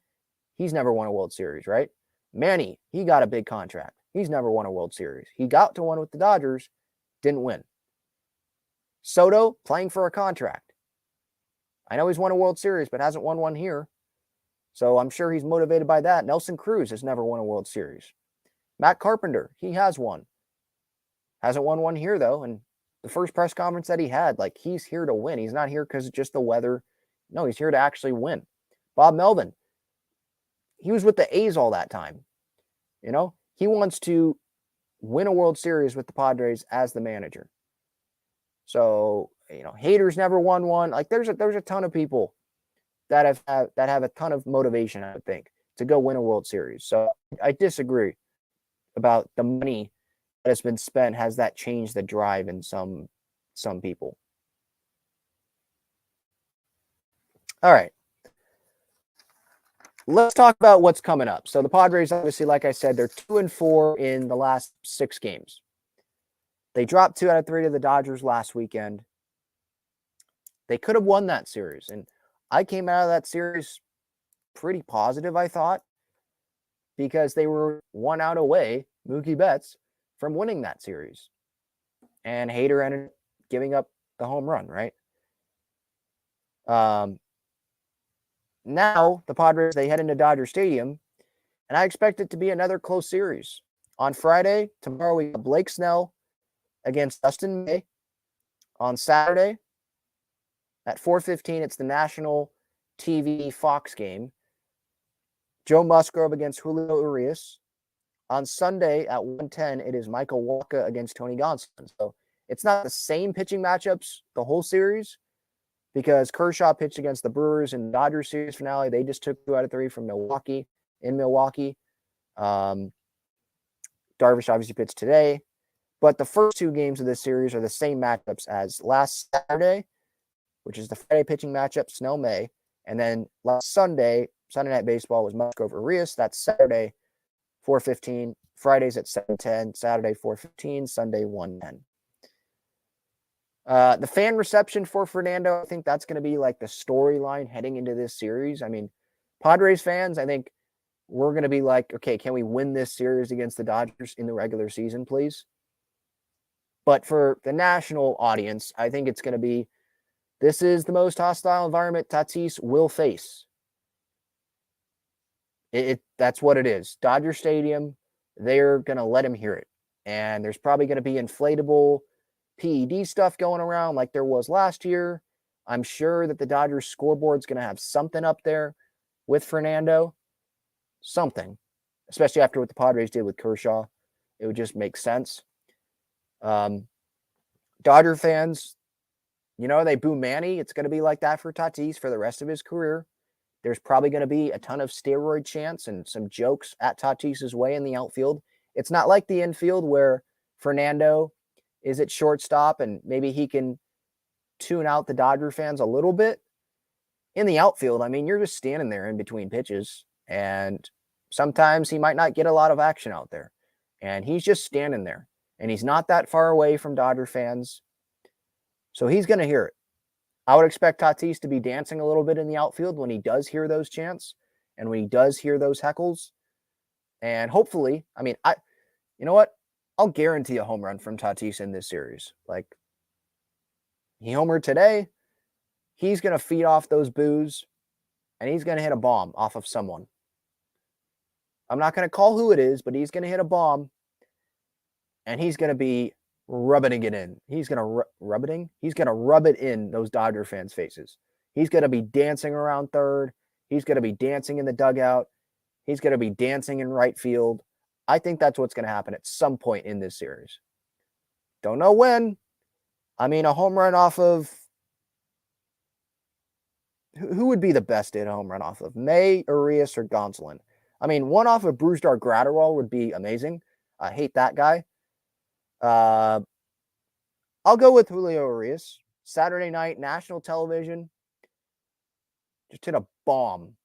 He's never won a World Series, right? Manny, he got a big contract. He's never won a World Series. He got to one with the Dodgers, didn't win. Soto playing for a contract. I know he's won a World Series, but hasn't won one here. So I'm sure he's motivated by that. Nelson Cruz has never won a World Series. Matt Carpenter, he has won. Hasn't won one here, though. And the first press conference that he had, like, he's here to win. He's not here because of just the weather. No, he's here to actually win. Bob Melvin, he was with the A's all that time. You know, he wants to win a World Series with the Padres as the manager. So, you know, Hader's never won one. Like, there's a ton of people that have a ton of motivation, I would think, to go win a World Series. So I disagree about the money that has been spent. Has that changed the drive in some people? All right. Let's talk about what's coming up. So the Padres, obviously, like I said, they're 2-4 in the last 6 games. They dropped 2 out of 3 to the Dodgers last weekend. They could have won that series. And I came out of that series pretty positive, I thought, because they were 1 out away, Mookie Betts, from winning that series. And Hader ended up giving up the home run, right? Now, the Padres, they head into Dodger Stadium, and I expect it to be another close series. On Friday, tomorrow, we got Blake Snell against Dustin May. On Saturday, at 4:15, it's the national TV Fox game. Joe Musgrove against Julio Urias. On Sunday at 1:10, it is Michael Wacha against Tony Gonsolin. So it's not the same pitching matchups the whole series, because Kershaw pitched against the Brewers in the Dodgers series finale. They just took 2 out of 3 from Milwaukee in Milwaukee. Darvish obviously pitched today. But the first 2 games of this series are the same matchups as last Saturday, which is the Friday pitching matchup, Snell-May. And then last Sunday, Sunday Night Baseball was Musgrove-Urias. That's Saturday, 4:15. Fridays at 7:10. Saturday, 4:15. Sunday, 1:10. The fan reception for Fernando, I think that's going to be like the storyline heading into this series. I mean, Padres fans, I think we're going to be like, okay, can we win this series against the Dodgers in the regular season, please? But for the national audience, I think it's going to be, this is the most hostile environment Tatis will face. That's what it is. Dodger Stadium, they're going to let him hear it. And there's probably going to be inflatable PED stuff going around like there was last year. I'm sure that the Dodgers scoreboard's going to have something up there with Fernando. Something. Especially after what the Padres did with Kershaw. It would just make sense. Dodger fans, you know, they boo Manny. It's going to be like that for Tatis for the rest of his career. There's probably going to be a ton of steroid chants and some jokes at Tatis's way in the outfield. It's not like the infield where Fernando is at shortstop and maybe he can tune out the Dodger fans a little bit. In the outfield, I mean, you're just standing there in between pitches, and sometimes he might not get a lot of action out there. And he's just standing there. And he's not that far away from Dodger fans. So he's going to hear it. I would expect Tatis to be dancing a little bit in the outfield when he does hear those chants and when he does hear those heckles. And hopefully, I mean, you know what? I'll guarantee a home run from Tatis in this series. Like, he homered today. He's going to feed off those boos, and he's going to hit a bomb off of someone. I'm not going to call who it is, but he's going to hit a bomb, and he's going to be rubbing it in. He's going to He's going to rub it in those Dodger fans' faces. He's going to be dancing around third. He's going to be dancing in the dugout. He's going to be dancing in right field. I think that's what's going to happen at some point in this series. Don't know when. I mean, a home run off of... Who would be the best to hit a home run off of? May, Urias, or Gonsolin? I mean, one off of Brusdar Graterol would be amazing. I hate that guy. I'll go with Julio Urias. Saturday night, national television. Just hit a bomb.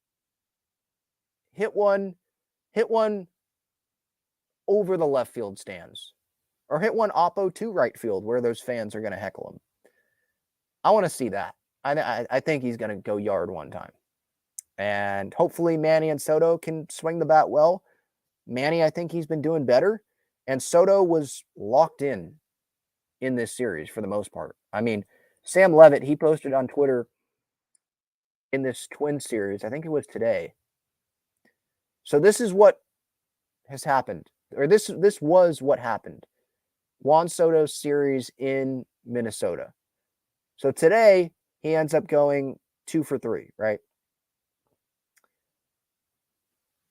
Hit one over the left field stands. Or hit one oppo to right field where those fans are going to heckle him. I want to see that. I think he's going to go yard one time. And hopefully Manny and Soto can swing the bat well. Manny, I think he's been doing better. And Soto was locked in in this series for the most part. I mean, Sam Levitt, he posted on Twitter in this Twin series, I think it was today. So this is what has happened, or this was what happened. Juan Soto's series in Minnesota. So today he ends up going 2 for 3, right?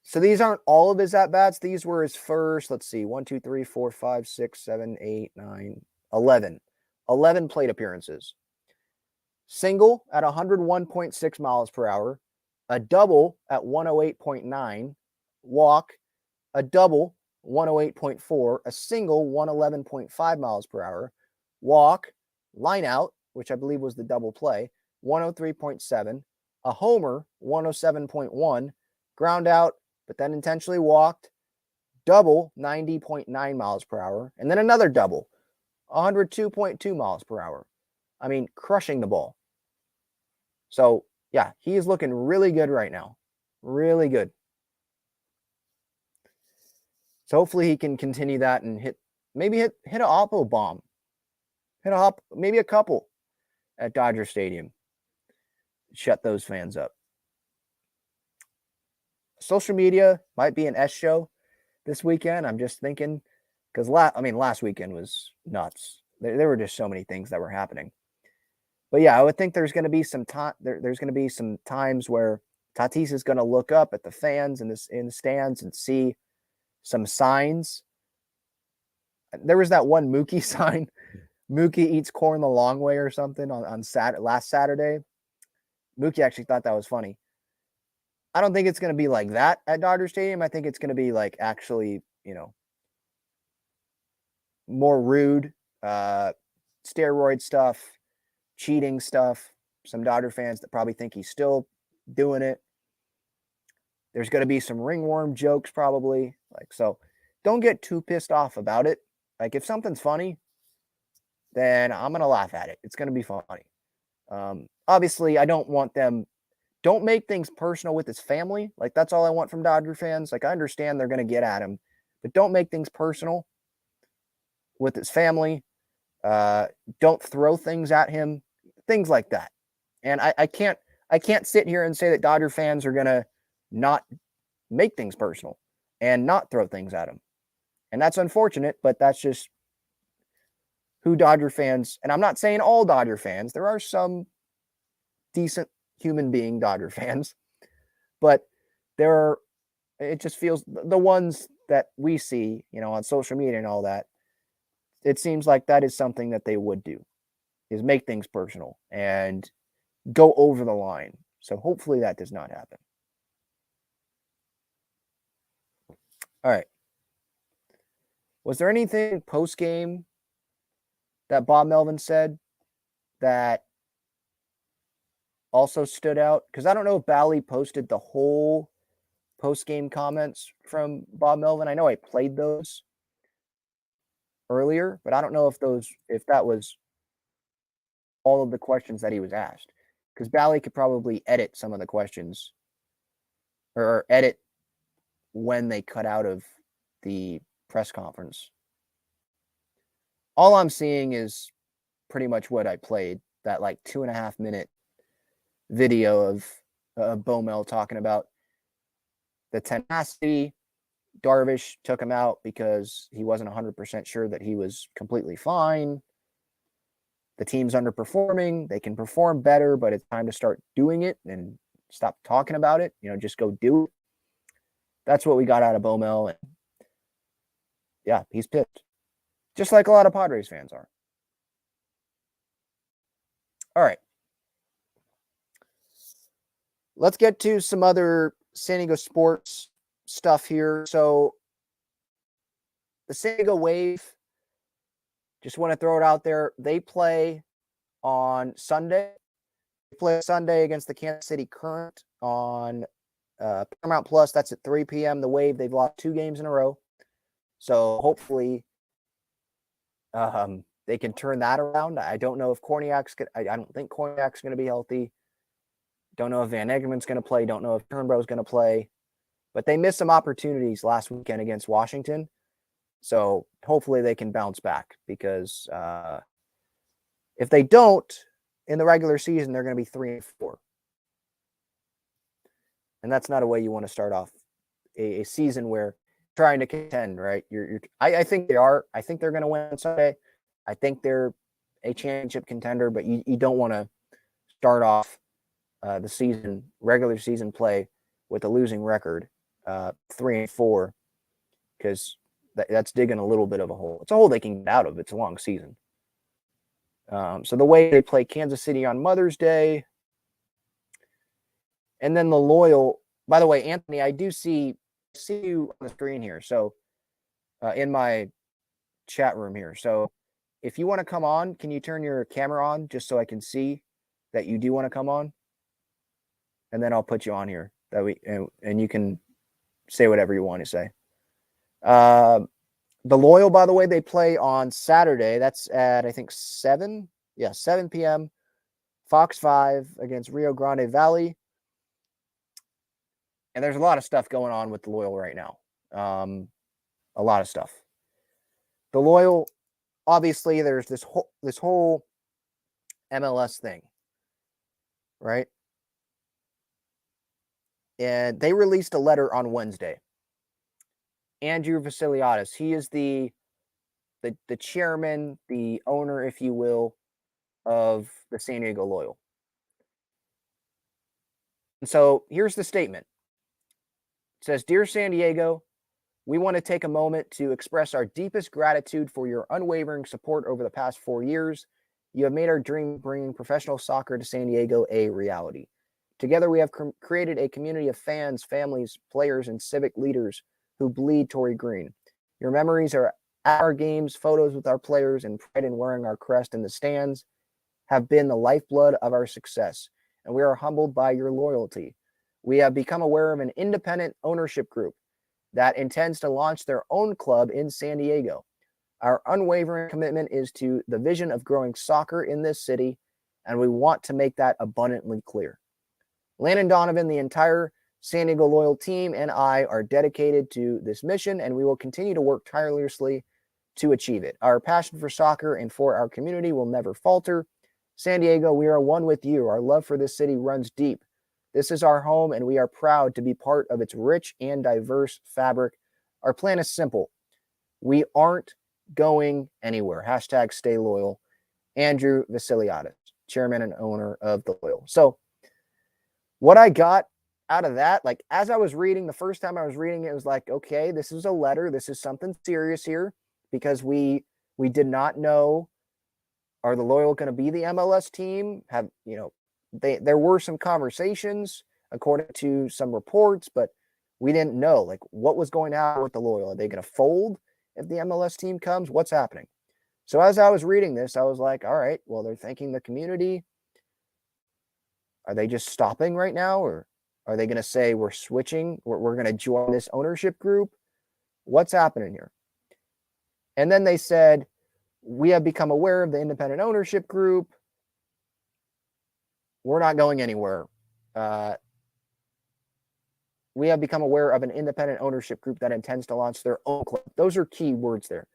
So these aren't all of his at-bats. These were his first, let's see, 1, 2, 3, 4, 5, 6, 7, 8, 9, 11. 11 plate appearances. Single at 101.6 miles per hour. A double at 108.9. Walk, a double, 108.4. A single, 111.5 miles per hour. Walk, line out, which I believe was the double play, 103.7. A homer, 107.1. Ground out, but then intentionally walked, double, 90.9 miles per hour, and then another double, 102.2 miles per hour. I mean, crushing the ball. So, yeah, he is looking really good right now. Really good. So hopefully he can continue that and hit an oppo bomb. Maybe a couple at Dodger Stadium. Shut those fans up. Social media might be an S show this weekend. I'm just thinking, because last weekend was nuts. There were just so many things that were happening. But yeah, I would think there's going to be some time. There's going to be some times where Tatis is going to look up at the fans in the stands and see some signs. There was that one Mookie sign. Mookie eats corn the long way or something on last Saturday. Mookie actually thought that was funny. I don't think it's going to be like that at Dodger Stadium. I think it's going to be like actually, more rude, steroid stuff, cheating stuff. Some Dodger fans that probably think he's still doing it. There's going to be some ringworm jokes probably. So don't get too pissed off about it. Like if something's funny, then I'm going to laugh at it. It's going to be funny. Obviously, I don't want them. Don't make things personal with his family. Like that's all I want from Dodger fans. Like I understand they're going to get at him, but don't make things personal with his family. Don't throw things at him, things like that. And I can't sit here and say that Dodger fans are going to not make things personal and not throw things at him. And that's unfortunate, but that's just who Dodger fans, and I'm not saying all Dodger fans, there are some decent human being Dodger fans, but it just feels the ones that we see, on social media and all that, it seems like that is something that they would do, is make things personal and go over the line. So hopefully that does not happen. All right. Was there anything post-game that Bob Melvin said that also stood out? Because I don't know if Bally posted the whole post-game comments from Bob Melvin. I know I played those earlier, but I don't know if that was all of the questions that he was asked. Because Bally could probably edit some of the questions or edit when they cut out of the press conference. All I'm seeing is pretty much what I played, that 2.5 minute video of Bomel talking about the tenacity. Darvish took him out because he wasn't 100% sure that he was completely fine. The team's underperforming. They can perform better, but it's time to start doing it and stop talking about it. Just go do it. That's what we got out of Bomel. And yeah, he's pissed. Just like a lot of Padres fans are. All right. Let's get to some other San Diego sports stuff here. So the San Diego Wave, just want to throw it out there. They play on Sunday. They play Sunday against the Kansas City Current on Paramount Plus. That's at 3 p.m. The Wave, they've lost 2 games in a row. So hopefully they can turn that around. I don't know if I don't think Korniak's going to be healthy. Don't know if Van Egerman's going to play. Don't know if Turnbow's going to play. But they missed some opportunities last weekend against Washington So hopefully they can bounce back, because if they don't in the regular season, they're going to be 3-4. And that's not a way you want to start off a season where trying to contend, right? I think they are. I think they're going to win on Sunday. I think they're a championship contender, but you don't want to start off the regular season play with a losing record, 3-4, because that's digging a little bit of a hole. It's a hole they can get out of. It's a long season. So the way they play Kansas City on Mother's Day, and then the Loyal. By the way, Anthony, I do see you on the screen here. So in my chat room here. So if you want to come on, can you turn your camera on just so I can see that you do want to come on? And then I'll put you on here and you can say whatever you want to say. The Loyal, by the way, they play on Saturday. That's at, I think, 7 p.m. Fox 5 against Rio Grande Valley. And there's a lot of stuff going on with the Loyal right now. A lot of stuff. The Loyal, obviously, there's this whole MLS thing, right? And they released a letter on Wednesday. Andrew Vasiliadis, he is the chairman, the owner, if you will, of the San Diego Loyal. And so here's the statement. It says, "Dear San Diego, we want to take a moment to express our deepest gratitude for your unwavering support over the past 4 years. You have made our dream of bringing professional soccer to San Diego a reality. Together, we have created a community of fans, families, players, and civic leaders who bleed Torrey Green. Your memories are at our games, photos with our players, and pride in wearing our crest in the stands have been the lifeblood of our success, and we are humbled by your loyalty. We have become aware of an independent ownership group that intends to launch their own club in San Diego. Our unwavering commitment is to the vision of growing soccer in this city, and we want to make that abundantly clear. Landon Donovan, the entire San Diego Loyal team, and I are dedicated to this mission, and we will continue to work tirelessly to achieve it. Our passion for soccer and for our community will never falter. San Diego, we are one with you. Our love for this city runs deep. This is our home, and we are proud to be part of its rich and diverse fabric. Our plan is simple. We aren't going anywhere. Hashtag stay loyal. Andrew Vasiliadis, chairman and owner of the Loyal." So what I got out of that, like as I was reading, the first time I was reading it was like, okay, this is a letter. This is something serious here, because we did not know, are the Loyal going to be the MLS team? There were some conversations according to some reports, but we didn't know like what was going on with the Loyal. Are they going to fold if the MLS team comes? What's happening? So as I was reading this, I was like, all right, well, they're thanking the community. Are they just stopping right now? Or are they going to say we're switching? We're going to join this ownership group? What's happening here? And then they said, we have become aware of the independent ownership group. We're not going anywhere. We have become aware of an independent ownership group that intends to launch their own club. Those are key words there.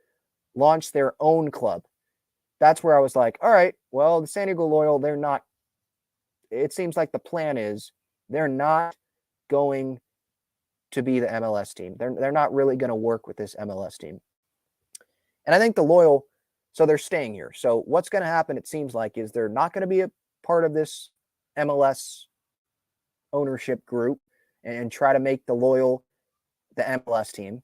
Launch their own club. That's where I was like, all right, well, the San Diego Loyal, they're not, it seems like the plan is they're not going to be the MLS team. They're not really going to work with this MLS team. And I think the Loyal, so they're staying here. So what's going to happen, it seems like, is they're not going to be a part of this MLS ownership group and try to make the Loyal the MLS team.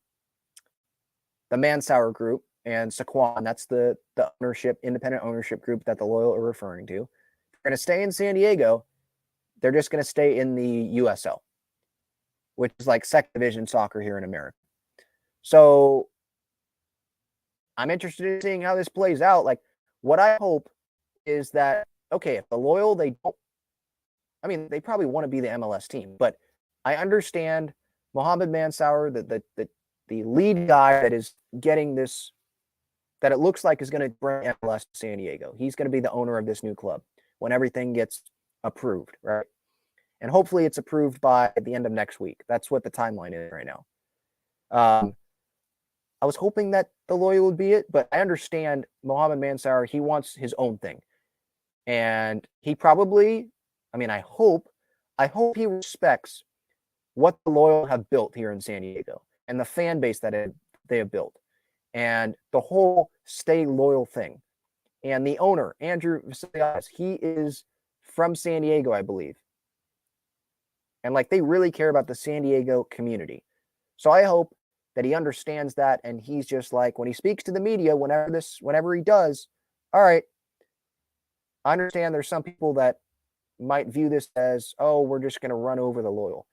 The Mansour group and Saquon, that's the independent ownership group that the Loyal are referring to. They're going to stay in San Diego. They're just going to stay in the USL, which is like second division soccer here in America. So I'm interested in seeing how this plays out. Like, what I hope is that, okay, if the Loyal, they probably want to be the MLS team, but I understand Mohamed Mansour, the lead guy that is getting this, that it looks like is going to bring MLS to San Diego. He's going to be the owner of this new club when everything gets approved, right? And hopefully it's approved by the end of next week. That's what the timeline is right now. I was hoping that the loyal would be it, but I understand Mohamed Mansour, he wants his own thing. And he probably, I hope he respects what the loyal have built here in San Diego and the fan base that they have built and the whole stay loyal thing. And the owner, Andrew Vasiliadis, he is from San Diego, I believe. And like they really care about the San Diego community. So I hope that he understands that and he's just like when he speaks to the media, whenever he does, all right, I understand there's some people that might view this as, oh, we're just going to run over the loyal.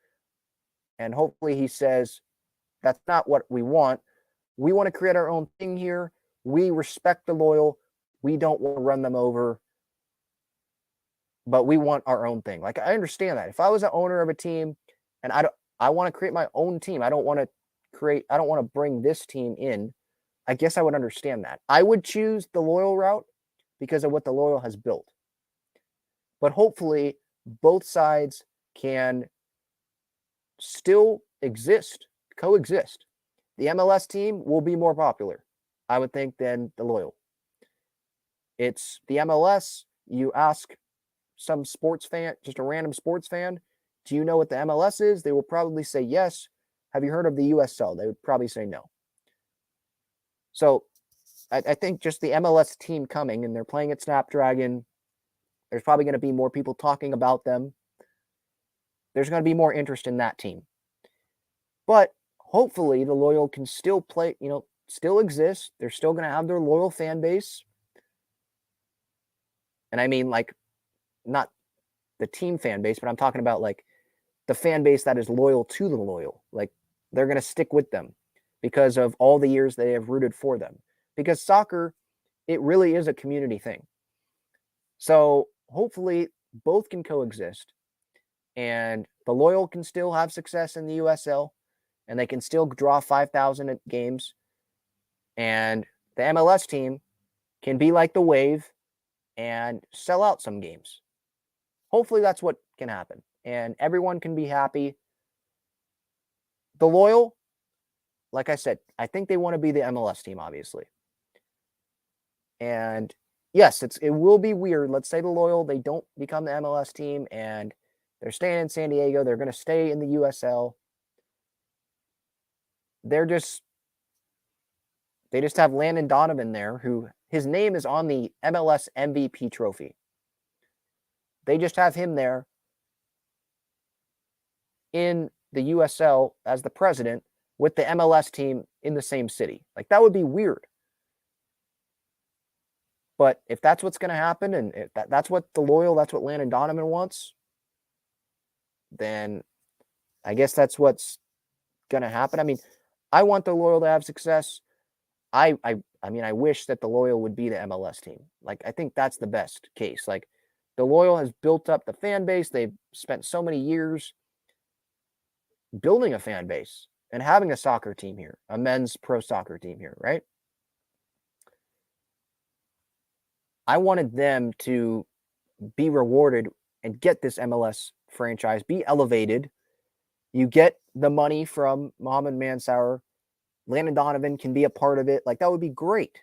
And hopefully he says, that's not what we want. We want to create our own thing here. We respect the loyal. We don't want to run them over, but we want our own thing. Like, I understand that. If I was an owner of a team and I want to create my own team, I don't want to bring this team in, I guess I would understand that. I would choose the loyal route because of what the loyal has built. But hopefully both sides can still coexist. The MLS team will be more popular, I would think, than the loyal. It's the MLS. You ask some sports fan, just a random sports fan, do you know what the MLS is? They will probably say yes. Have you heard of the USL? They would probably say no. So I think just the MLS team coming, and they're playing at Snapdragon, there's probably going to be more people talking about them. There's going to be more interest in that team. But hopefully the loyal can still play, still exist. They're still going to have their loyal fan base. And I mean, like, not the team fan base, but I'm talking about like the fan base that is loyal to the loyal. Like, they're going to stick with them because of all the years they have rooted for them. Because soccer, it really is a community thing. So hopefully both can coexist and the loyal can still have success in the USL and they can still draw 5,000 at games. And the MLS team can be like the Wave and sell out some games. Hopefully that's what can happen and everyone can be happy. The loyal, like I said, I think they want to be the MLS team, obviously. And yes, it will be weird. Let's say the loyal, they don't become the MLS team and they're staying in San Diego. They're going to stay in the USL. They just have Landon Donovan there, who his name is on the MLS MVP trophy. They just have him there in the USL as the president with the MLS team in the same city. Like, that would be weird. But if that's what's going to happen and if that's what the loyal, that's what Landon Donovan wants, then I guess that's what's going to happen. I mean, I want the loyal to have success. I wish that the loyal would be the MLS team. Like, I think that's the best case. Like, the loyal has built up the fan base. They've spent so many years building a fan base and having a soccer team here, a men's pro soccer team here, right? I wanted them to be rewarded and get this MLS franchise, be elevated. You get the money from Mohamed Mansour. Landon Donovan can be a part of it. Like, that would be great.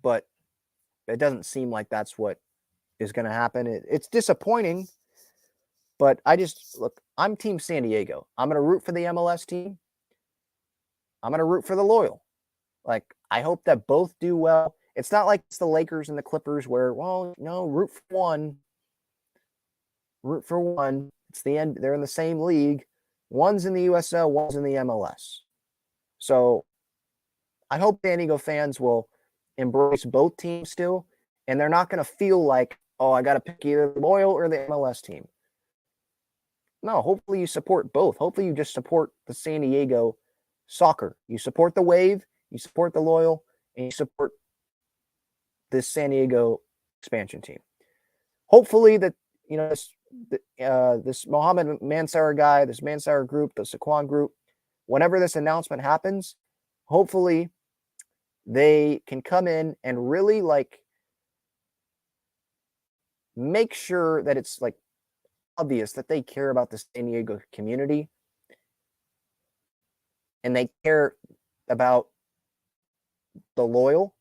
But it doesn't seem like that's what is going to happen. It's disappointing. But I'm Team San Diego. I'm going to root for the MLS team. I'm going to root for the loyal. Like, I hope that both do well. It's not like it's the Lakers and the Clippers where, well, no, root for one. Root for one. It's the end. They're in the same league. One's in the USL, one's in the MLS. So I hope San Diego fans will embrace both teams still, and they're not going to feel like, oh, I got to pick either the loyal or the MLS team. No, hopefully you support both. Hopefully you just support the San Diego soccer. You support the Wave, you support the loyal, and you support this San Diego expansion team. Hopefully that, this Mohamed Mansour guy, this Mansour group, the Saquon group, whenever this announcement happens, hopefully they can come in and really make sure that it's obvious that they care about the San Diego community and they care about the loyal.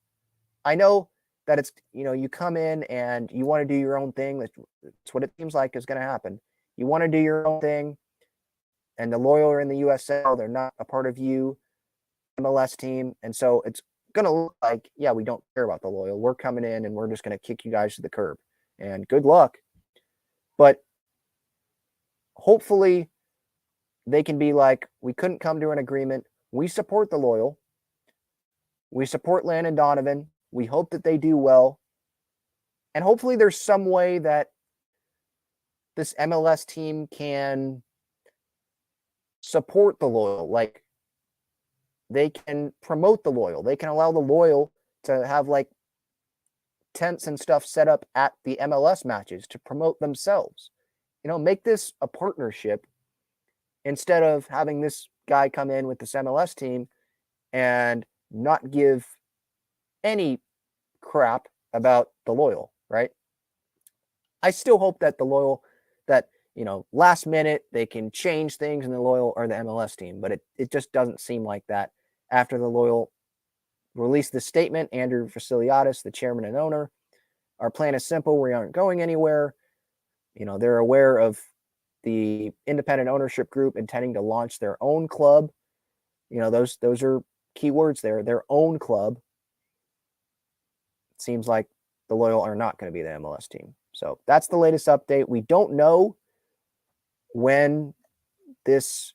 I know that it's, you come in and you want to do your own thing. That's what it seems like is going to happen. You want to do your own thing, and the loyal are in the USL. They're not a part of you MLS team. And so it's going to look like, yeah, we don't care about the loyal. We're coming in and we're just going to kick you guys to the curb. And good luck. But hopefully they can be like, we couldn't come to an agreement. We support the loyal. We support Landon Donovan. We hope that they do well. And hopefully there's some way that this MLS team can support the loyal. Like, they can promote the loyal. They can allow the loyal to have like tents and stuff set up at the MLS matches to promote themselves. Make this a partnership instead of having this guy come in with this MLS team and not give any crap about the loyal, right? I still hope that the loyal, that, last minute they can change things in the loyal or the MLS team, but it just doesn't seem like that. After the loyal released the statement, Andrew Vasiliadis, the chairman and owner, our plan is simple. We aren't going anywhere. They're aware of the independent ownership group intending to launch their own club. Those are key words there, their own club. It seems like the loyal are not going to be the MLS team. So that's the latest update. We don't know when this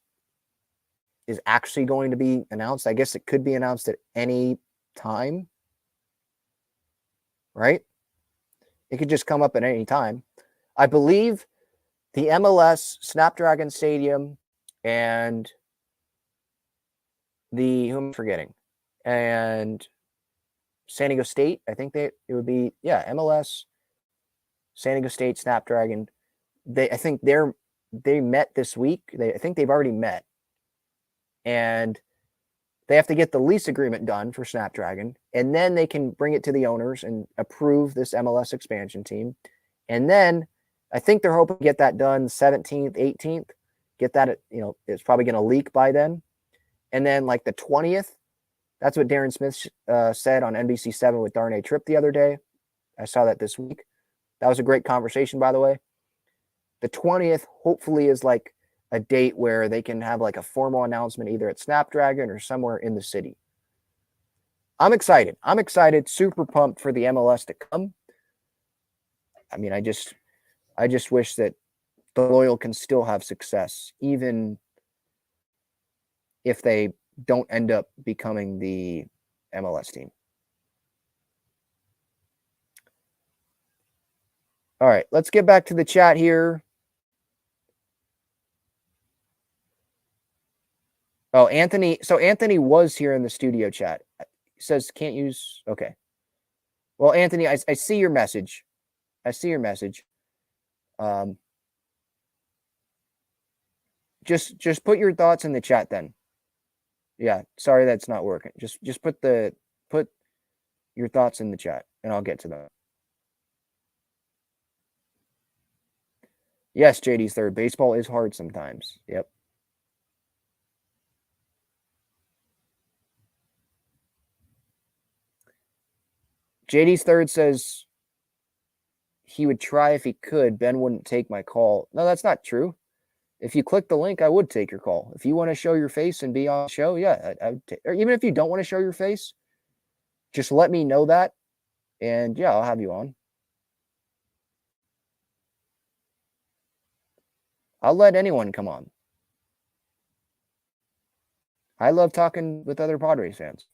is actually going to be announced. I guess it could be announced at any time, right? It could just come up at any time. I believe the MLS Snapdragon Stadium and who am I forgetting? And San Diego State, I think it would be, MLS, San Diego State, Snapdragon. I think they met this week. I think they've already met. And they have to get the lease agreement done for Snapdragon, and then they can bring it to the owners and approve this MLS expansion team. And then I think they're hoping to get that done 17th, 18th, get that, it's probably going to leak by then. And then like the 20th, that's what Darren Smith said on NBC7 with Darnay Tripp the other day. I saw that this week. That was a great conversation, by the way. The 20th hopefully is like a date where they can have like a formal announcement either at Snapdragon or somewhere in the city. I'm excited. Super pumped for the MLS to come. I mean, I just wish that the loyal can still have success, even if they don't end up becoming the MLS team. All right, let's get back to the chat here. Oh, Anthony. So Anthony was here in the studio chat. He says can't use. Okay. Well, Anthony, I see your message. Just put your thoughts in the chat then. Yeah, sorry that's not working. Just put your thoughts in the chat and I'll get to them. Yes, JD's third. Baseball is hard sometimes. Yep. JD's third says he would try if he could. Ben wouldn't take my call. No, that's not true. If you click the link, I would take your call. If you want to show your face and be on the show, yeah, I would or even if you don't want to show your face, just let me know that, and yeah, I'll have you on. I'll let anyone come on. I love talking with other Padres fans.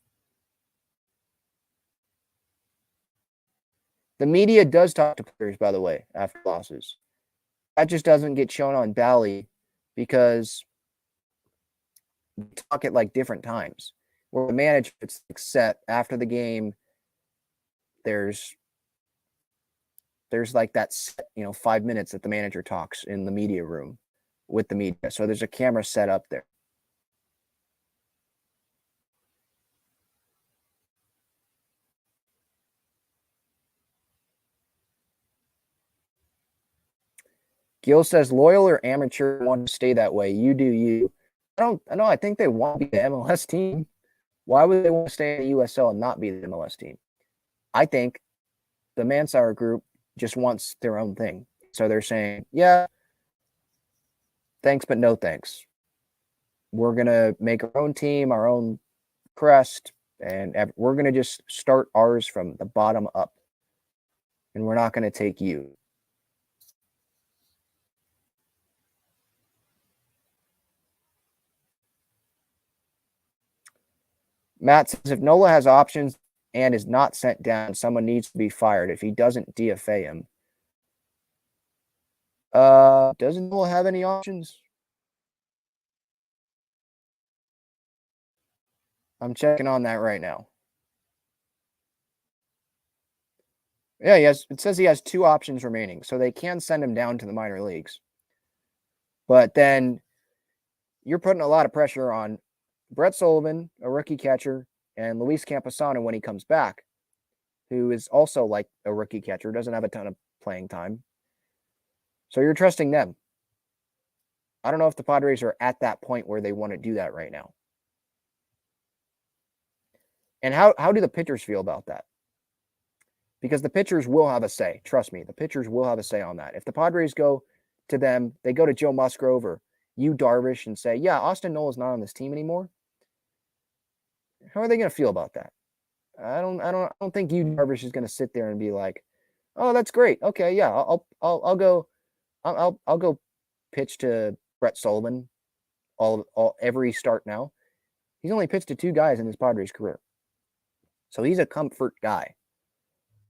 The media does talk to players, by the way, after losses. That just doesn't get shown on Bally because we talk at like different times. Where the manager gets set after the game, there's like that set, 5 minutes that the manager talks in the media room with the media. So there's a camera set up there. Gil says, loyal or amateur want to stay that way. You do you. I don't know. I think they want to be the MLS team. Why would they want to stay in the USL and not be the MLS team? I think the Mansauer group just wants their own thing. So they're saying, yeah, thanks, but no thanks. We're going to make our own team, our own crest, and we're going to just start ours from the bottom up. And we're not going to take you. Matt says, if Nola has options and is not sent down, someone needs to be fired if he doesn't DFA him. Doesn't Nola have any options? I'm checking on that right now. Yeah, it says he has 2 options remaining, so they can send him down to the minor leagues. But then you're putting a lot of pressure on Brett Sullivan, a rookie catcher, and Luis Camposano when he comes back, who is also like a rookie catcher, doesn't have a ton of playing time. So you're trusting them. I don't know if the Padres are at that point where they want to do that right now. And how do the pitchers feel about that? Because the pitchers will have a say. Trust me, the pitchers will have a say on that. If the Padres go to them, they go to Joe Musgrove or Yu Darvish and say, yeah, Austin Nola's not on this team anymore. How are they going to feel about that? I don't think Yu Darvish is going to sit there and be like, oh, that's great. Okay, yeah, I'll go pitch to Brett Sullivan every start now. He's only pitched to 2 guys in his Padres career. So he's a comfort guy.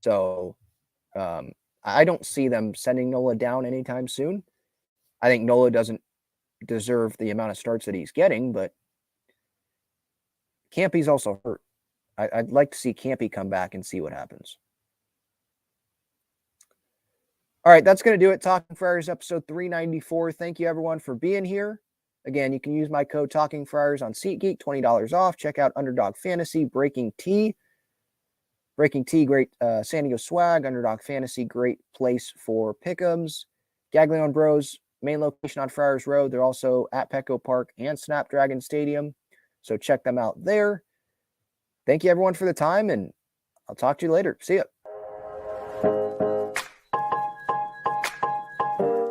So I don't see them sending Nola down anytime soon. I think Nola doesn't deserve the amount of starts that he's getting, but Campy's also hurt. I'd like to see Campy come back and see what happens. All right, that's going to do it. Talking Friars episode 394. Thank you, everyone, for being here. Again, you can use my code Talking Friars on SeatGeek, $20 off. Check out Underdog Fantasy, Breaking T, great San Diego swag. Underdog Fantasy, great place for pick'ems. Gaglione Bros, main location on Friars Road. They're also at Petco Park and Snapdragon Stadium. So check them out there. Thank you, everyone, for the time, and I'll talk to you later. See ya.